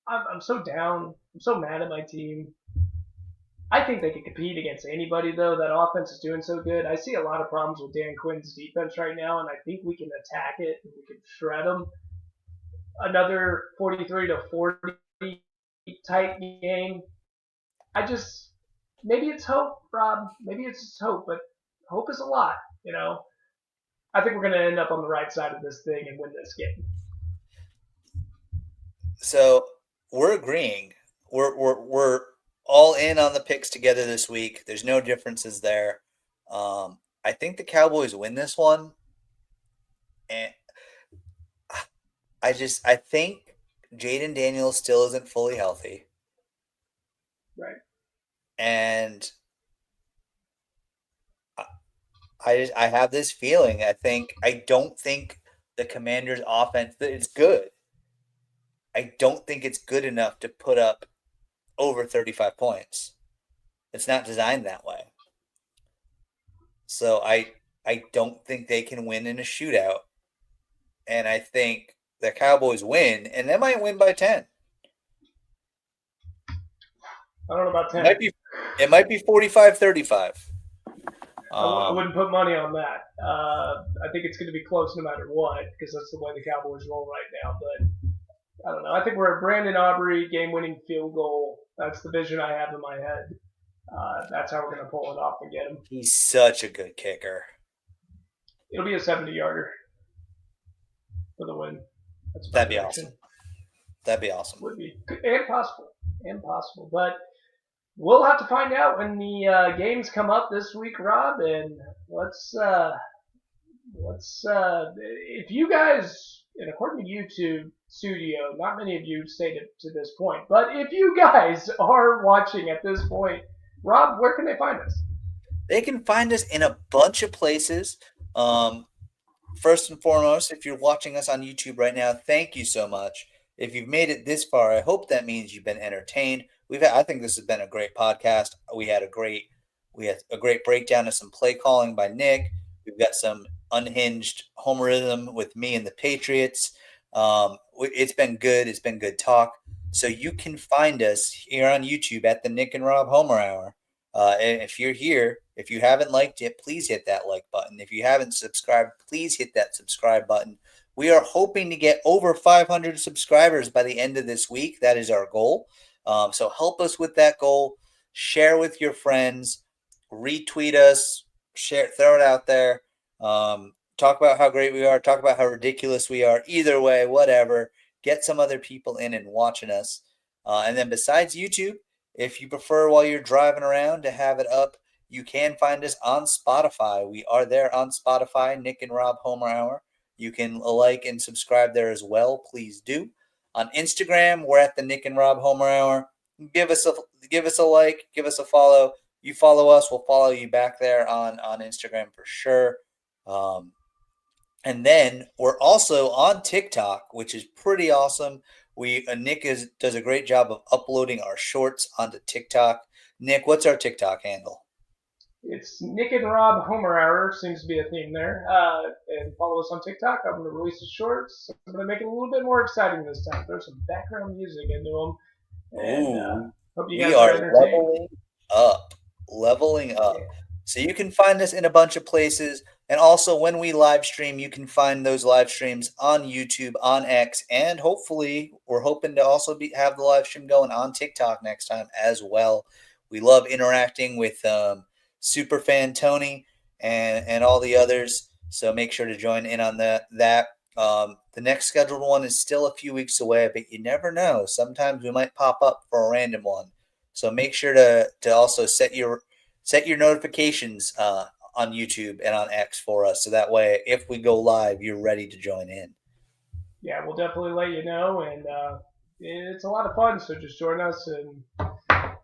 I'm so down. I'm so mad at my team. I think they can compete against anybody, though. That offense is doing so good. I see a lot of problems with Dan Quinn's defense right now, and I think we can attack it and we can shred them. Another 43 to 40 tight game. Maybe it's hope, Rob. Maybe it's just hope, but hope is a lot, you know. I think we're going to end up on the right side of this thing and win this game. So we're agreeing. We're all in on the picks together this week. There's no differences there. I think the Cowboys win this one, and I think Jaden Daniels still isn't fully healthy, Right. and I have this feeling. I don't think the Commanders' offense is good. I don't think it's good enough to put up over 35 points. It's not designed that way. So I don't think they can win in a shootout. And I think the Cowboys win, and they might win by 10. I don't know about 10. It might be 45-35. I wouldn't put money on that. I think it's going to be close no matter what, because that's the way the Cowboys roll right now. But I don't know. I think we're at Brandon Aubrey game-winning field goal. That's the vision I have in my head. That's how we're going to pull it off and get him. He's such a good kicker. It'll be a 70-yarder for the win. That'd be awesome. That'd be awesome. Would be and possible. But we'll have to find out when the games come up this week, Rob. And let's if you guys, and according to YouTube Studio, not many of you stayed to this point, but if you guys are watching at this point, Rob, where can they find us? They can find us in a bunch of places. First and foremost, if you're watching us on YouTube right now, thank you so much. If you've made it this far, I hope that means you've been entertained. I think this has been a great podcast. We had a great breakdown of some play calling by Nick. We've got some unhinged homerism with me and the Patriots. It's been good. It's been good talk. So you can find us here on YouTube at the Nick and Rob Homer Hour. And if you're here, if you haven't liked it, please hit that like button. If you haven't subscribed, please hit that subscribe button. We are hoping to get over 500 subscribers by the end of this week. That is our goal. So help us with that goal. Share with your friends. Retweet us. Share, throw it out there. Talk about how great we are. Talk about how ridiculous we are. Either way, whatever. Get some other people in and watching us. And then besides YouTube, if you prefer while you're driving around to have it up, you can find us on Spotify. We are there on Spotify, Nick and Rob Homer Hour. You can like and subscribe there as well. Please do. On Instagram, we're at the Nick and Rob Homer Hour. Give us a like, give us a follow. You follow us, we'll follow you back there on Instagram for sure. And then we're also on TikTok, which is pretty awesome. Nick does a great job of uploading our shorts onto TikTok. Nick, what's our TikTok handle? It's Nick and Rob Homer Hour, seems to be a theme there. And follow us on TikTok. I'm going to release the shorts. I'm going to make it a little bit more exciting this time. Throw some background music into them. And hope you guys are entertained. up, leveling up. So you can find us in a bunch of places. And also, when we live stream, you can find those live streams on YouTube, on X, and hopefully, we're hoping to also have the live stream going on TikTok next time as well. We love interacting with Superfan Tony and all the others. So make sure to join in on that. The next scheduled one is still a few weeks away, but you never know. Sometimes we might pop up for a random one. So make sure to also set your notifications on YouTube and on X for us, so that way if we go live, you're ready to join in. Yeah, we'll definitely let you know, and it's a lot of fun. So just join us, and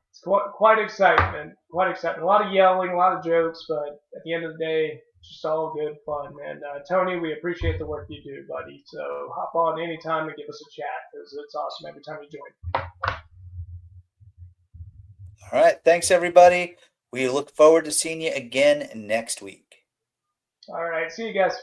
it's quite excitement, A lot of yelling, a lot of jokes, but at the end of the day, just all good fun. And Tony, we appreciate the work you do, buddy. So hop on anytime and give us a chat, because it's awesome every time you join. All right, thanks everybody. We look forward to seeing you again next week. All right, see you guys.